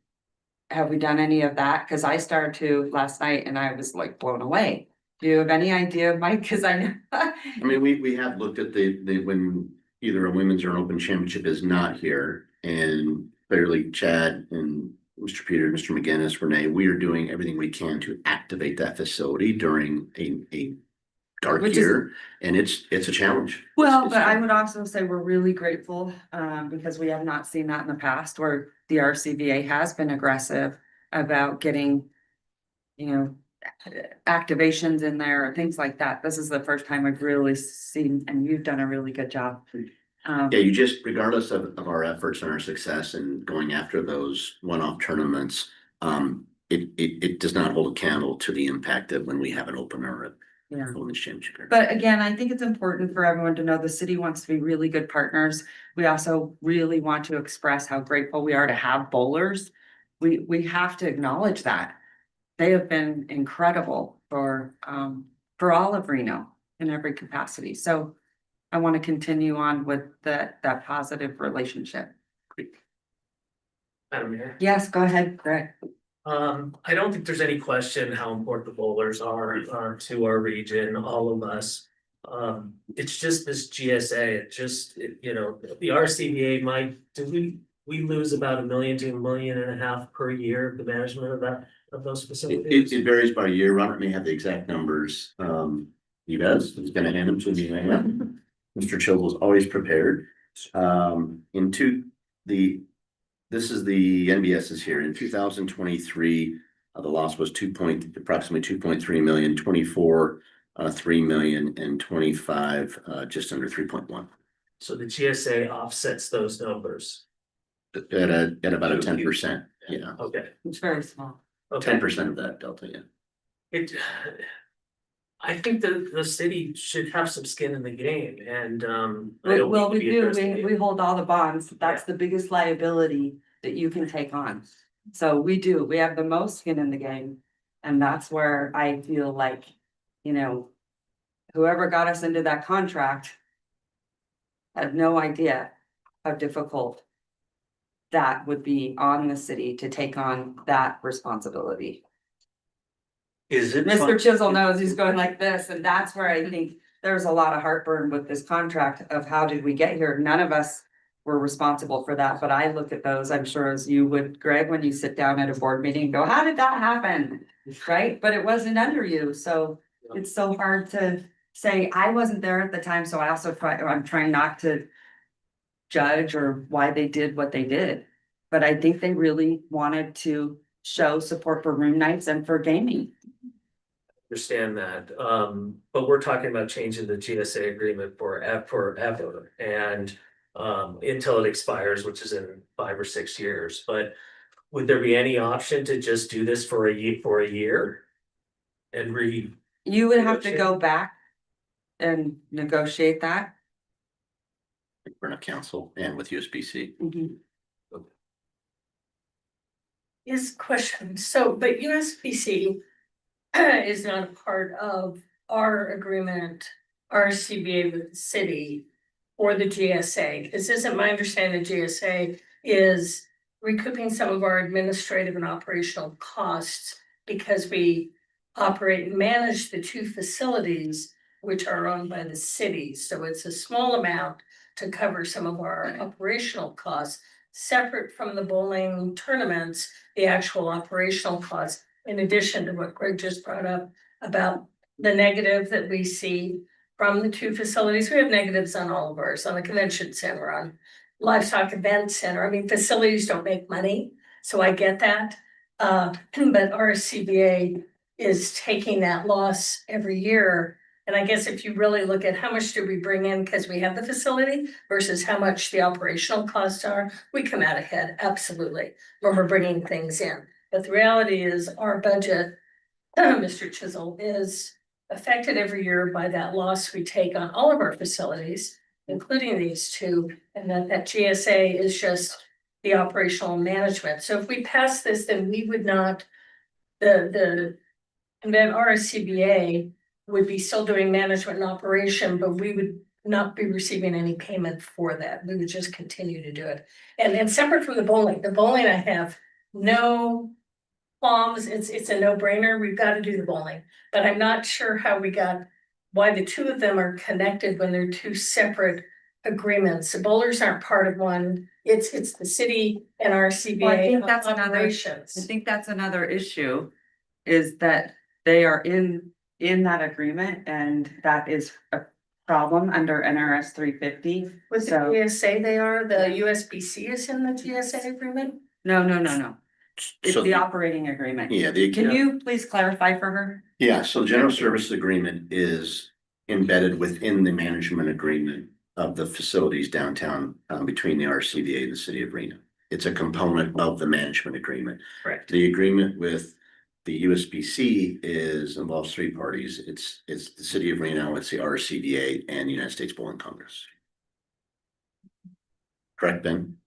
Have we done any of that? Cause I started to last night and I was like blown away. Do you have any idea, Mike? Cause I know. I mean, we have looked at the when either a women's or an open championship is not here, and clearly Chad and Mr. Peter, Mr. McGinnis, Renee, we are doing everything we can to activate that facility during a dark year, and it's a challenge. Well, It's but I would also say we're really grateful, because we have not seen that in the past where the RCVA has been aggressive about getting, activations in there, things like that. This is the first time I've really seen, and you've done a really good job. Yeah, you just, regardless of our efforts and our success in going after those one-off tournaments, it does not hold a candle to the impact of when we have an opener at Yeah. women's championship. But again, I think it's important for everyone to know the city wants to be really good partners. We also really want to express how grateful we are to have bowlers. We have to acknowledge that. They have been incredible for all of Reno in every capacity. So I want to continue on with that positive relationship. Madam Mayor. Yes, go ahead, Greg. I don't think there's any question how important the bowlers are to our region, all of us. It's just this GSA, the RCVA we lose about $1 million to $1.5 million per year, the management of those facilities. It varies by year. Robert may have the exact numbers. He does. He's gonna hand them to me right now. Mr. Chisel is always prepared. This is the NBS is here. In 2023, the loss was approximately 2.3 million, 24, 3 million, and 25, just under 3.1. So the GSA offsets those numbers. At about a 10%. Yeah. Okay. It's very small. 10% of that delta, yeah. I think the city should have some skin in the game, and Well, we do, we hold all the bonds. That's the biggest liability that you can take on. So we have the most skin in the game. And that's where I feel like, whoever got us into that contract had no idea how difficult that would be on the city to take on that responsibility. Is it? Mr. Chisel knows he's going like this, and that's where I think there's a lot of heartburn with this contract of how did we get here? None of us were responsible for that, but I look at those, I'm sure as you would, Greg, when you sit down at a board meeting and go, how did that happen? Right? But it wasn't under you, so it's so hard to say, I wasn't there at the time, so I'm trying not to judge or why they did what they did. But I think they really wanted to show support for room nights and for gaming. Understand that, but we're talking about changing the GSA agreement forever, and until it expires, which is in 5 or 6 years. But would there be any option to just do this for a year? And You would have to go back and negotiate that. For a council and with USBC. Yes, question. So, but USBC is not a part of our agreement, RSCVA with the city or the GSA. Because isn't my understanding the GSA is recouping some of our administrative and operational costs because we operate and manage the 2 facilities which are owned by the city. So it's a small amount to cover some of our operational costs, separate from the bowling tournaments, the actual operational costs, in addition to what Greg just brought up about the negative that we see from the 2 facilities. We have negatives on all of ours, on the convention center, on livestock event center. I mean, facilities don't make money, so I get that. But RSCVA is taking that loss every year. And I guess if you really look at how much do we bring in because we have the facility versus how much the operational costs are, we come out ahead, absolutely, when we're bringing things in. But the reality is our budget, Mr. Chisel, is affected every year by that loss we take on all of our facilities, including these two, and that GSA is just the operational management. So if we pass this, then we would not, and then RSCVA would be still doing management and operation, but we would not be receiving any payment for that. We would just continue to do it. And separate from the bowling I have no qualms. It's a no-brainer. We've got to do the bowling, but I'm not sure why the two of them are connected when they're two separate agreements. The bowlers aren't part of one. It's the city and our Well, I CBA think that's another, I operations. think that's another issue, is that they are in that agreement, and that is a problem under NRS 350. With the So, GSA, they are, the USBC is in the GSA agreement? no. It's So the operating agreement. Yeah, Can you please clarify for her? Yeah, so general services agreement is embedded within the management agreement of the facilities downtown between the RCVA and the city of Reno. It's a component of the management agreement. Correct. The agreement with the USBC involves three parties. It's the city of Reno, it's the RSCVA, and the United States Bowling Congress. Correct, Ben?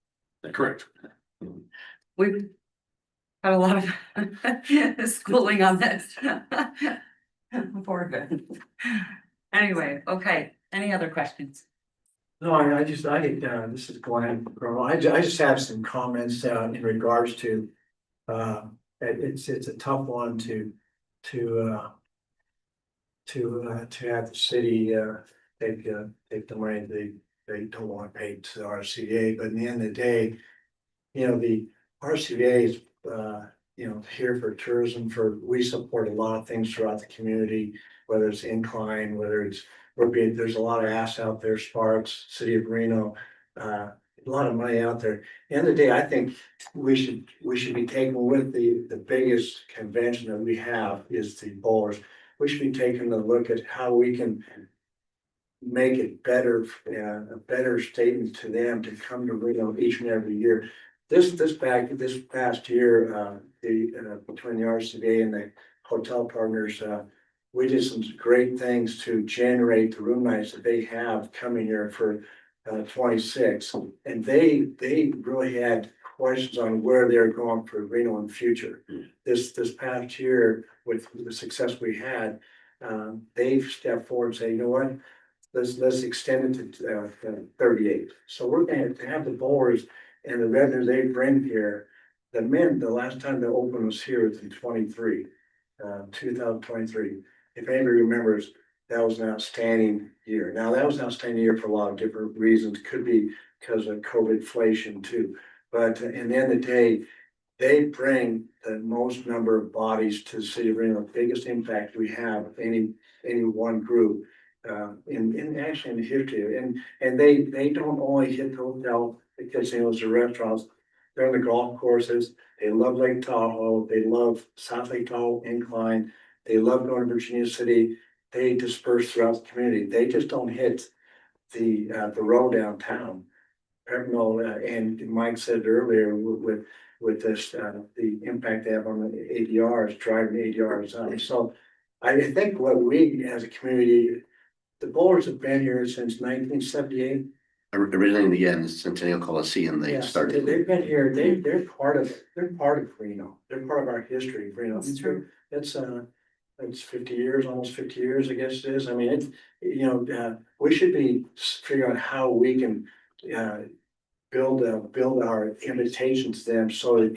Correct. We've had a lot of schooling on this. Poor Ben. Anyway, okay, any other questions? No, this is Glenn. I just have some comments in regards to, it's a tough one to have the city take the money they don't want to pay to the RCVA, but in the end of the day, the RCVA is here for tourism. We support a lot of things throughout the community, whether it's incline, whether it's there's a lot of ass out there, Sparks, City of Reno, a lot of money out there. At the end of the day, I think we should be taking with the biggest convention that we have is the bowlers. We should be taking a look at how we can make it better, a better statement to them to come to Reno each and every year. This past year, between the RCVA and the hotel partners, we did some great things to generate the room nights that they have coming here for 26. And they really had questions on where they're going for Reno in the future. This past year, with the success we had, they've stepped forward and say, you know what? Let's extend it to 38. So we're going to have the bowlers and the revenue they bring here. The last time they opened was here was in 2023. If anybody remembers, that was an outstanding year. Now, that was an outstanding year for a lot of different reasons. Could be because of COVID inflation too. But in the end of the day, they bring the most number of bodies to the city of Reno, the biggest impact we have of any one group in the history. And they don't only hit the hotel, the casinos, the restaurants. They're on the golf courses. They love Lake Tahoe. They love South Lake Tahoe Incline. They love going to Virginia City. They disperse throughout the community. They just don't hit the road downtown. And Mike said earlier with this, the impact they have on the ADRs, driving ADRs. So I think what we as a community, the bowlers have been here since 1978. Originally, in the Centennial Coliseum, they started. They've been here. They're part of Reno. They're part of our history. Reno. That's true. It's 50 years, almost 50 years, I guess it is. I mean, we should be figuring out how we can build our invitations to them so that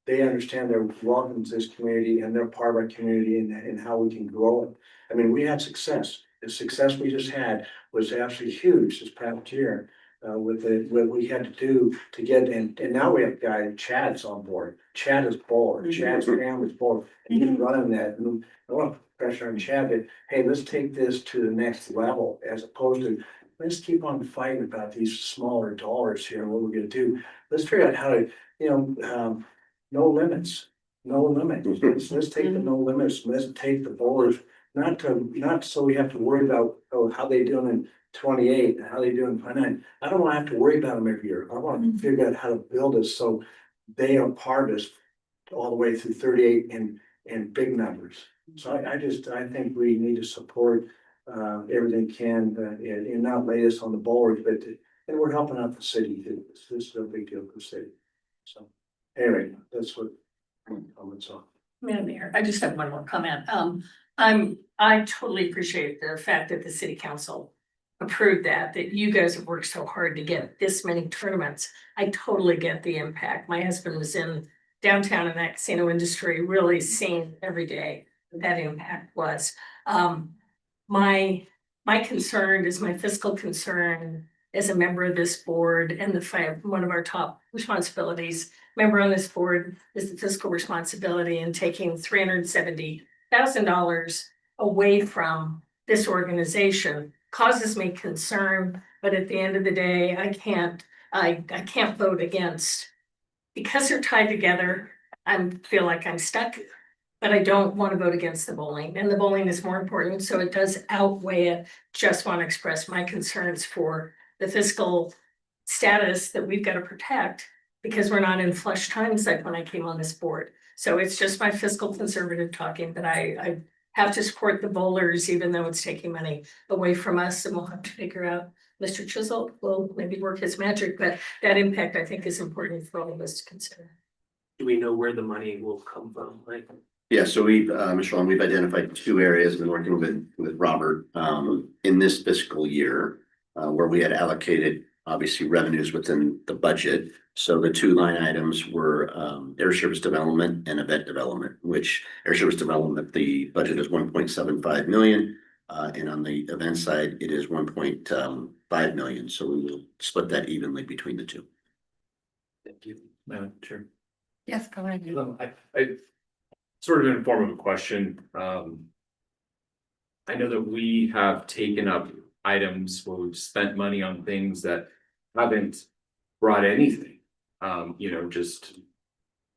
they understand they're welcome to this community and they're part of our community and how we can grow it. I mean, we had success. The success we just had was absolutely huge this past year with what we had to do to get in. And now we have a guy, Chad's on board. Chad is bored. Chad's family's bored. And he's running that. And I want to put pressure on Chad that, hey, let's take this to the next level as opposed to let's keep on fighting about these smaller dollars here, and what we're gonna do. Let's figure out how to, no limits, no limits. Let's take the no limits, let's take the bowlers, not so we have to worry about, how they doing in 28 and how they doing in 29. I don't wanna have to worry about them every year. I wanna figure out how to build it so they are part of us all the way through 38 and big numbers. So I think we need to support everything can and not lay this on the board, but and we're helping out the city. This is a big deal for the city. So anyway, that's what my comments are. Madam Mayor, I just have one more comment. I totally appreciate the fact that the city council approved that you guys have worked so hard to get this many tournaments. I totally get the impact. My husband was in downtown in that casino industry, really seeing every day what that impact was. My concern is my fiscal concern as a member of this board and one of our top responsibilities. Member on this board is the fiscal responsibility in taking $370,000 away from this organization causes me concern, but at the end of the day, I can't vote against. Because they're tied together, I feel like I'm stuck, but I don't want to vote against the bowling, and the bowling is more important, so it does outweigh it. Just want to express my concerns for the fiscal status that we've got to protect because we're not in flush times like when I came on this board. So it's just my fiscal conservative talking that I have to support the bowlers, even though it's taking money away from us, and we'll have to figure out. Mr. Chisel will maybe work his magic, but that impact I think is important for all of us to consider. Do we know where the money will come from? Like, Yeah, so we've, Michelle, we've identified two areas, been working with Robert, in this fiscal year. Where we had allocated, obviously, revenues within the budget. So the two line items were, air service development and event development, which air service development, the budget is 1.75 million. And on the event side, it is 1.5 million, so we will split that evenly between the two. thank you, Madam Chair. Yes, go ahead. I sort of in form of a question, I know that we have taken up items where we've spent money on things that haven't brought anything. Just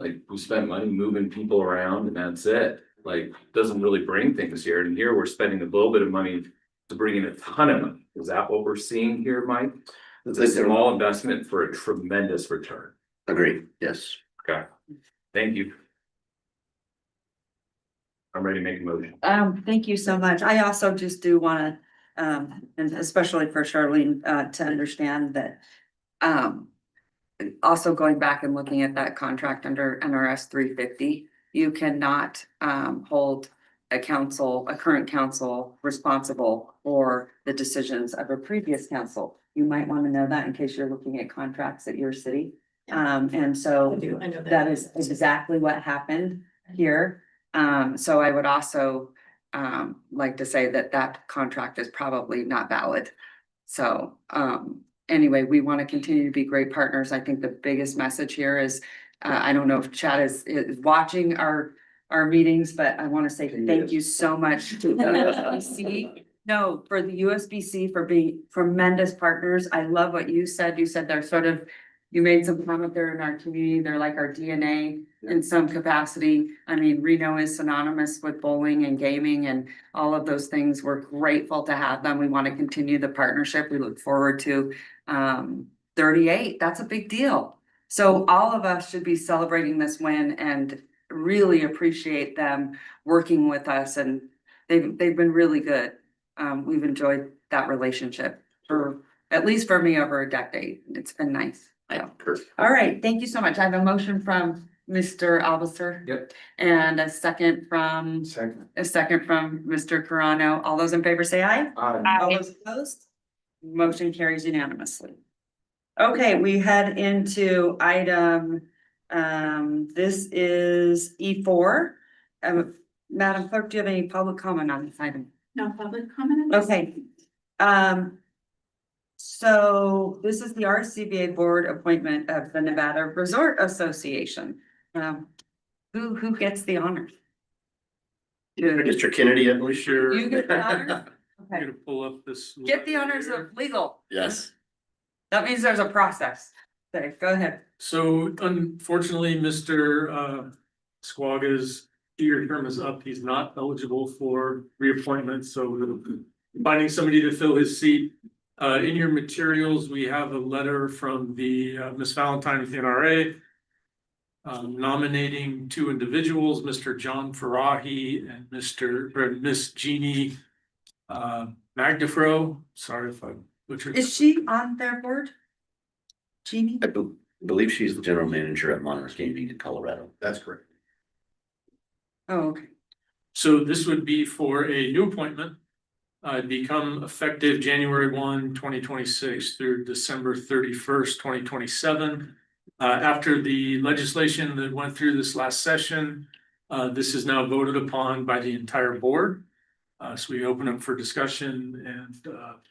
like we spent money moving people around and that's it. Like, doesn't really bring things here. And here we're spending a little bit of money to bring in a ton of money. Is that what we're seeing here, Mike? It's a small investment for a tremendous return. Agreed, yes. Okay, thank you. I'm ready to make a motion. Thank you so much. I also just do wanna, and especially for Charlene, to understand that, also going back and looking at that contract under NRS 350, you cannot, hold a current council responsible for the decisions of a previous council. You might wanna know that in case you're looking at contracts at your city. And so I know that is exactly what happened here. So I would also like to say that that contract is probably not valid. So anyway, we want to continue to be great partners. I think the biggest message here is, I don't know if Chad is watching our meetings, but I want to say thank you so much to the USBC. No, for the USBC for being tremendous partners. I love what you said. You said they're sort of, you made some comment there in our community. They're like our DNA in some capacity. I mean, Reno is synonymous with bowling and gaming and all of those things. We're grateful to have them. We want to continue the partnership. We look forward to 38. That's a big deal. So all of us should be celebrating this win and really appreciate them working with us. And they've been really good. We've enjoyed that relationship for, at least for me, over a decade. It's been nice. Yeah. All right, thank you so much. I have a motion from Mr. Albaster. Yep. And a second from Mr. Carano. All those in favor say aye. All those opposed? Motion carries unanimously. Okay, we head into item, this is E4. Madam Clerk, do you have any public comment on this item? No public comment? Okay. So this is the RSCVA board appointment of the Nevada Resort Association. Who gets the honor? Mr. Kennedy, I believe. You get the honor? I'm gonna pull up this. Get the letter honors here. of legal. Yes. That means there's a process. Okay, go ahead. So unfortunately, Mr. Squaga's 2-year term is up. He's not eligible for reappointment, so we're finding somebody to fill his seat. In your materials, we have a letter from the Miss Valentine with the NRA. Nominating 2 individuals, Mr. John Farahi and Miss Jeannie Magdafro. Sorry if I butchered. Is she on their board? Jeannie? I believe she's the general manager at Monarch Gaming in Colorado. That's correct. Oh, okay. So this would be for a new appointment. Become effective January 1, 2026 through December 31st, 2027. After the legislation that went through this last session, this is now voted upon by the entire board. So we open up for discussion and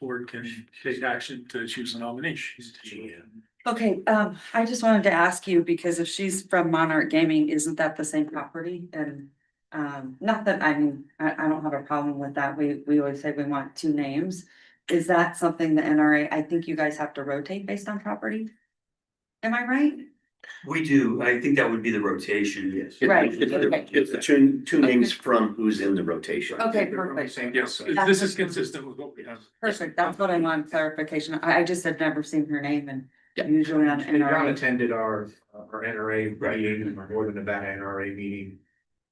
board can take action to choose a nominee. Okay, I just wanted to ask you, because if she's from Monarch Gaming, isn't that the same property? And not that, I mean, I don't have a problem with that. We always say we want 2 names. Is that something the NRA, I think you guys have to rotate based on property? Am I right? We do. I think that would be the rotation. Yes. Right. It's the two names from who's in the rotation. Okay, perfect. Yes, this is consistent with what we have. Perfect. That's what I want clarification. I just had never seen her name and usually on John NRA. attended our NRA meeting, our Northern Nevada NRA meeting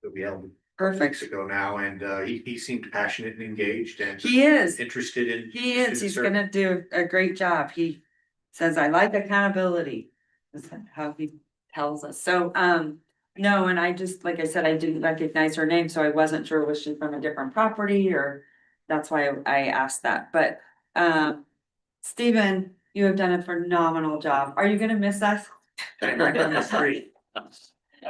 that we held Perfect. ago now, and he seemed passionate and engaged and He is. interested in. He is. He's gonna do a great job. He says, I like accountability. That's how he tells us. So, no, and I just, like I said, I didn't recognize her name, so I wasn't sure was she from a different property or that's why I asked that. But, Stephen, you have done a phenomenal job. Are you gonna miss us? I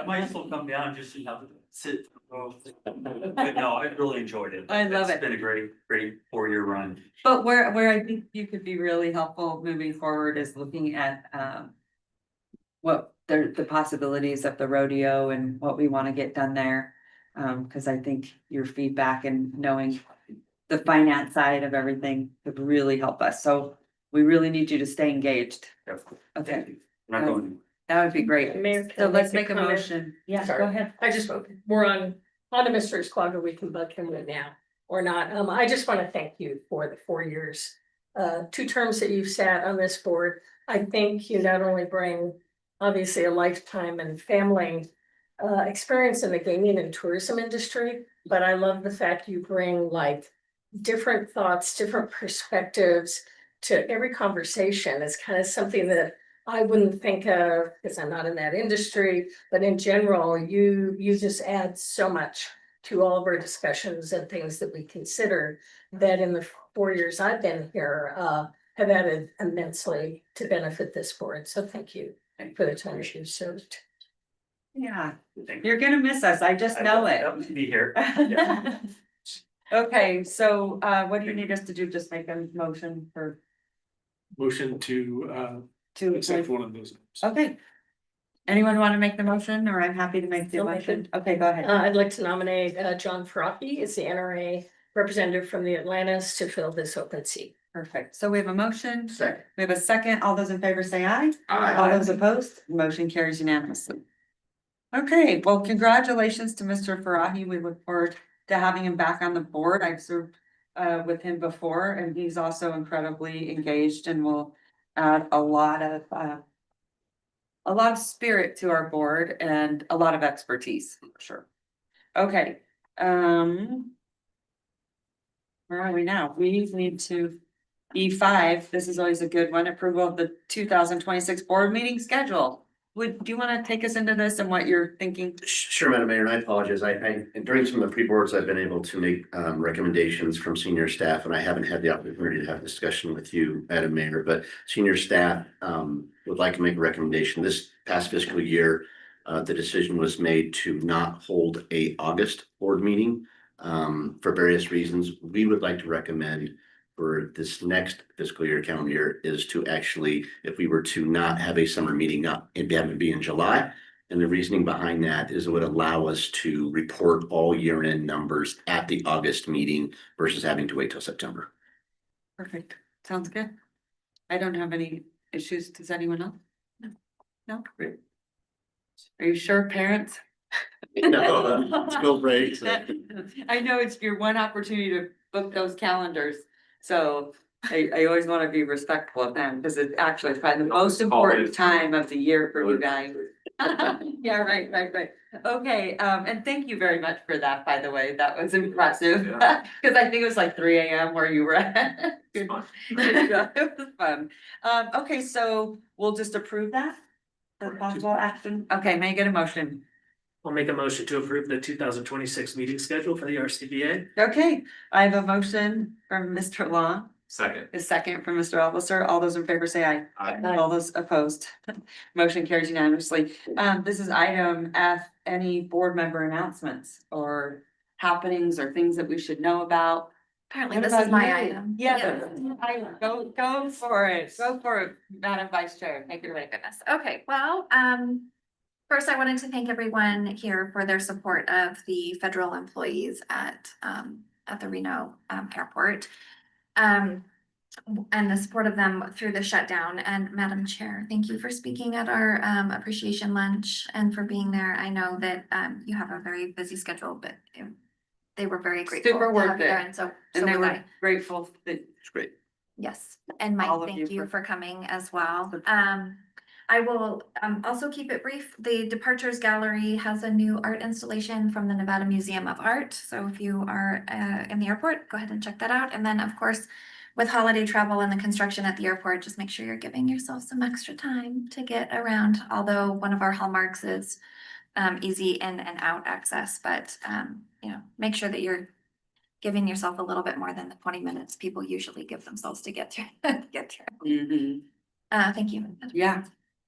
might still come down just to have to sit. But no, I really enjoyed it. I love it. It's been a great 4-year run. But where I think you could be really helpful moving forward is looking at, what the possibilities of the rodeo and what we want to get done there. Cause I think your feedback and knowing the finance side of everything could really help us. So we really need you to stay engaged. Okay, Not going. that would be great. Mayor, can So I let's make make a a comment? motion. Yeah, Sorry. go ahead. I just, we're on to Mr. Squaga, we can bug him right now or not. I just want to thank you for the 4 years. 2 terms that you've sat on this board. I think you not only bring obviously a lifetime and family experience in the gaming and tourism industry, but I love the fact you bring like different thoughts, different perspectives to every conversation. It's kind of something that I wouldn't think of because I'm not in that industry, but in general, you just add so much to all of our discussions and things that we consider that in the 4 years I've been here have added immensely to benefit this board. So thank you for the time you've served. Yeah, you're gonna miss us. I just know it. That would be here. Okay, so what do you need us to do? Just make a motion for Motion to accept one of those. Okay. Anyone want to make the motion or I'm happy to make the I'll make motion? Okay, go ahead. I'd like to nominate John Farahi as the NRA representative from the Atlantis to fill this open seat. Perfect. So we have a motion. Second. We have a second. All those in favor say aye. Aye. All those opposed, motion carries unanimously. Okay, well, congratulations to Mr. Farahi. We look forward to having him back on the board. I've served with him before and he's also incredibly engaged and will add a lot of spirit to our board and a lot of expertise, for sure. Okay, where are we now? We need to E5. This is always a good one. Approval of the 2026 board meeting schedule. Do you want to take us into this and what you're thinking? Sure, Madam Mayor, and I apologize. I during some of the pre-boards, I've been able to make recommendations from senior staff, and I haven't had the opportunity to have a discussion with you, Madam Mayor, but senior staff would like to make a recommendation. This past fiscal year, the decision was made to not hold a August board meeting for various reasons. We would like to recommend for this next fiscal year, calendar year, is to actually, if we were to not have a summer meeting, not have it be in July, And the reasoning behind that is it would allow us to report all year-end numbers at the August meeting versus having to wait till September. Perfect. Sounds good. I don't have any issues. Does anyone else? No? Great. Are you sure, parents? No, school breaks. I know it's your one opportunity to book those calendars, so I always wanna be respectful of them, because it's actually probably the most important time of the year for you guys. Yeah, right. Okay, and thank you very much for that, by the way, that was impressive, because I think it was like 3 AM where you were at. Good job. It was fun. Okay, so we'll just approve that? The possible action, okay, may I get a motion? I'll make a motion to approve the 2026 meeting schedule for the RSCVA. Okay, I have a motion from Mr. Long, Second. a second from Mr. Officer. All those in favor say aye. Aye. All those opposed. Motion carries unanimously. This is item F, any board member announcements or happenings or things that we should know about. Apparently What this about is my you? item. Yeah, go for it, Madam Vice Chair, take it away. Goodness. Okay, well, first I wanted to thank everyone here for their support of the federal employees at the Reno airport. And the support of them through the shutdown. And Madam Chair, thank you for speaking at our appreciation lunch and for being there. I know that you have a very busy schedule, but they were very grateful. Super to worth have you it. there, and so And they was were I. grateful that It's great. Yes, and Mike, all of thank you you for- for coming as well. I will also keep it brief. The Departures Gallery has a new art installation from the Nevada Museum of Art. So if you are in the airport, go ahead and check that out. And then, of course, with holiday travel and the construction at the airport, just make sure you're giving yourself some extra time to get around. Although one of our hallmarks is easy in and out access, but make sure that you're giving yourself a little bit more than the 20 minutes people usually give themselves to get through. Mhm. Thank you. Yeah,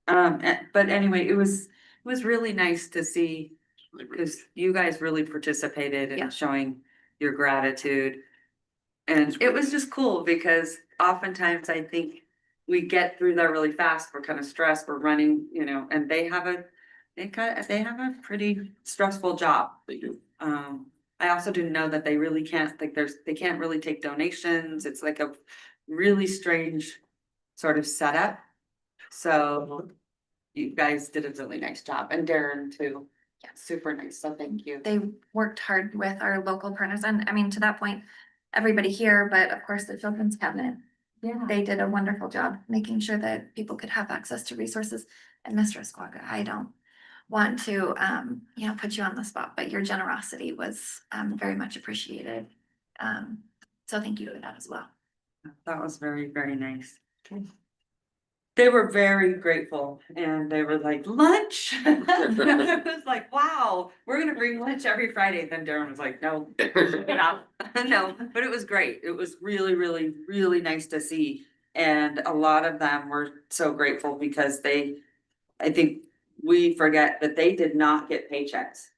but anyway, it was really nice to see, because you guys really participated Yeah. in showing your gratitude. And it was just cool because oftentimes I think we get through that really fast, we're kind of stressed, we're running, and they have a pretty stressful job. They do. I also didn't know that they really can't, they can't really take donations, it's like a really strange sort of setup. So you guys did a really nice job, and Darren too. Yeah, super nice, so thank you. They worked hard with our local partners, and I mean, to that point, everybody here, but of course, the Children's Cabinet. Yeah. They did a wonderful job making sure that people could have access to resources. And Mr. Esquaga, I don't want to, put you on the spot, but your generosity was very much appreciated. So thank you for that as well. That was very, very nice. They were very grateful and they were like, lunch? I was like, wow, we're gonna bring lunch every Friday. Then Darren was like, no, no, but it was great. It was really, really, really nice to see. And a lot of them were so grateful because I think we forget that they did not get paychecks.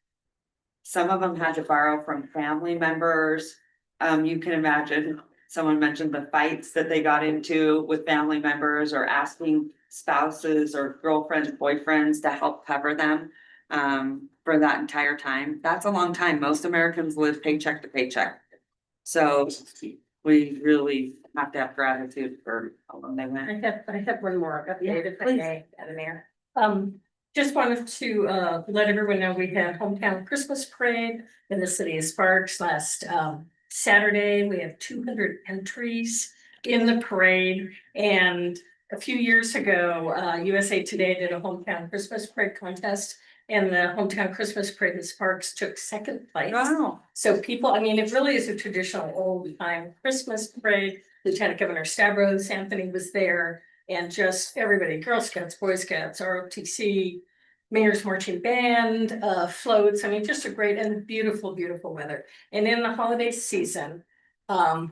Some of them had to borrow from family members. You can imagine. Someone mentioned the fights that they got into with family members or asking spouses or girlfriends, boyfriends to help cover them for that entire time. That's a long time. Most Americans live paycheck to paycheck. So we really have to have gratitude for all of them they went. I have one more update if I please. may, Madam Mayor. Just wanted to let everyone know we had hometown Christmas parade in the city of Sparks last Saturday. We have 200 entries in the parade, and a few years ago, USA Today did a hometown Christmas parade contest, and the hometown Christmas parade in Sparks took second place. Wow. So people, I mean, it really is a traditional old time Christmas parade. Lieutenant Governor Stavros Anthony was there, and just everybody, Girl Scouts, Boy Scouts, ROTC, Mayor's Marching Band, floats. I mean, just a great and beautiful, beautiful weather. And in the holiday season, I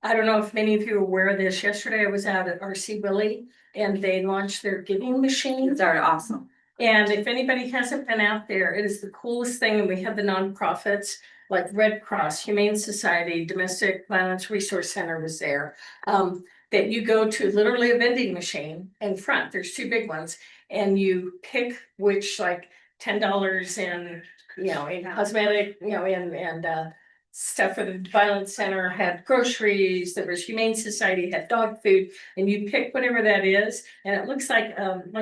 don't know if many of you are aware of this. Yesterday, I was out at RC Willie and they launched their giving machines. These are awesome. And if anybody hasn't been out there, it is the coolest thing. And we have the nonprofits like Red Cross, Humane Society, Domestic Violence Resource Center was there. That you go to literally a vending machine in front. There's two big ones. And you pick which, like, $10 in, in cosmetic, stuff for the violence center, had groceries, there was Humane Society, had dog food, and you pick whatever that is, and it looks like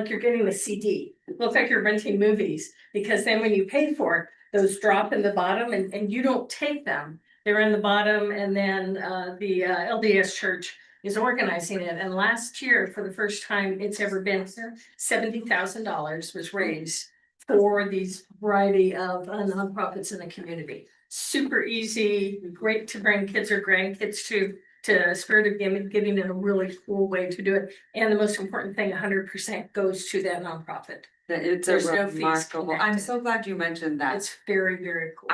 you're getting a CD. It looks like you're renting movies, because then when you pay for it, those drop in the bottom and you don't take them. They're in the bottom, and then the LDS Church is organizing it. And last year, for the first time it's ever been, $70,000 was raised for these variety of nonprofits in the community. Super easy, great to bring kids or grandkids to Spirit of Giving in a really cool way to do it. And the most important thing, 100% goes to that nonprofit. It's There's a no fees remarkable, I'm connected. so glad you mentioned that. It's very, very cool.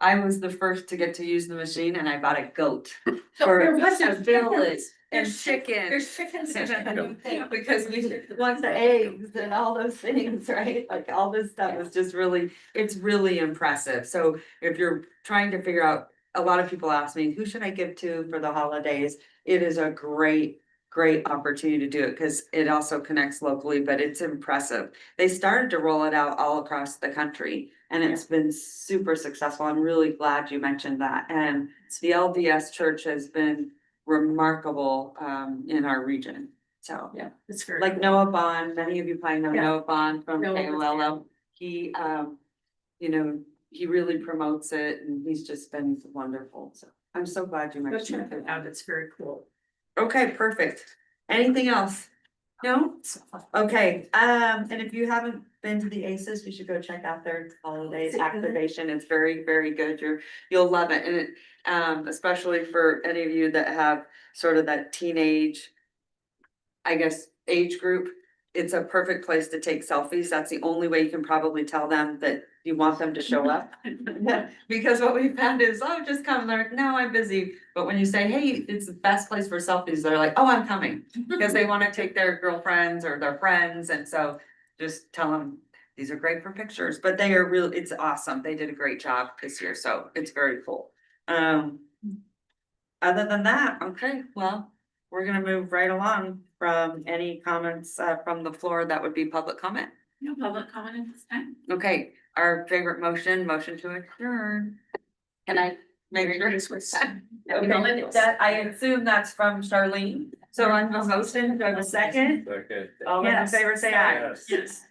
I was the first to get to use the machine and I bought a goat. So For there was a village and There's chicken. There's chickens. Because we want the eggs and all those things, right? Like all this stuff is just really, it's really impressive. So if you're trying to figure out, a lot of people ask me, who should I give to for the holidays? It is a great opportunity to do it because it also connects locally, but it's impressive. They started to roll it out all across the country and it's been super successful. I'm really glad you mentioned that. And the LDS Church has been remarkable in our region. So Yeah, it's very like cool. Noah Bond, many of you probably know Yeah. Noah Bond from Noah was KOLO. He he really promotes it and he's just been wonderful. So I'm so glad you Go mentioned check it it. out. It's very cool. Okay, perfect. Anything else? No? Okay, and if you haven't been to the ACES, you should go check out their holidays activation. It's very, very good. You'll love it. And it, especially for any of you that have sort of that teenage, I guess, age group, it's a perfect place to take selfies. That's the only way you can probably tell them that you want them to show up. Because what we found is, oh, just come. They're like, no, I'm busy. But when you say, hey, it's the best place for selfies, they're like, oh, I'm coming. Because they want to take their girlfriends or their friends. And so just tell them these are great for pictures, but they are really, it's awesome. They did a great job this year. So it's very cool. Other than that, okay, well, we're gonna move right along from any comments from the floor. That would be public comment. No public comment at this time. Okay, our favorite motion to adjourn. Can I make sure this was said? Okay, that, I assume that's from Charlene. So I'm a motion, do I have a second? Okay. All those in favor say aye. Yes. Yes.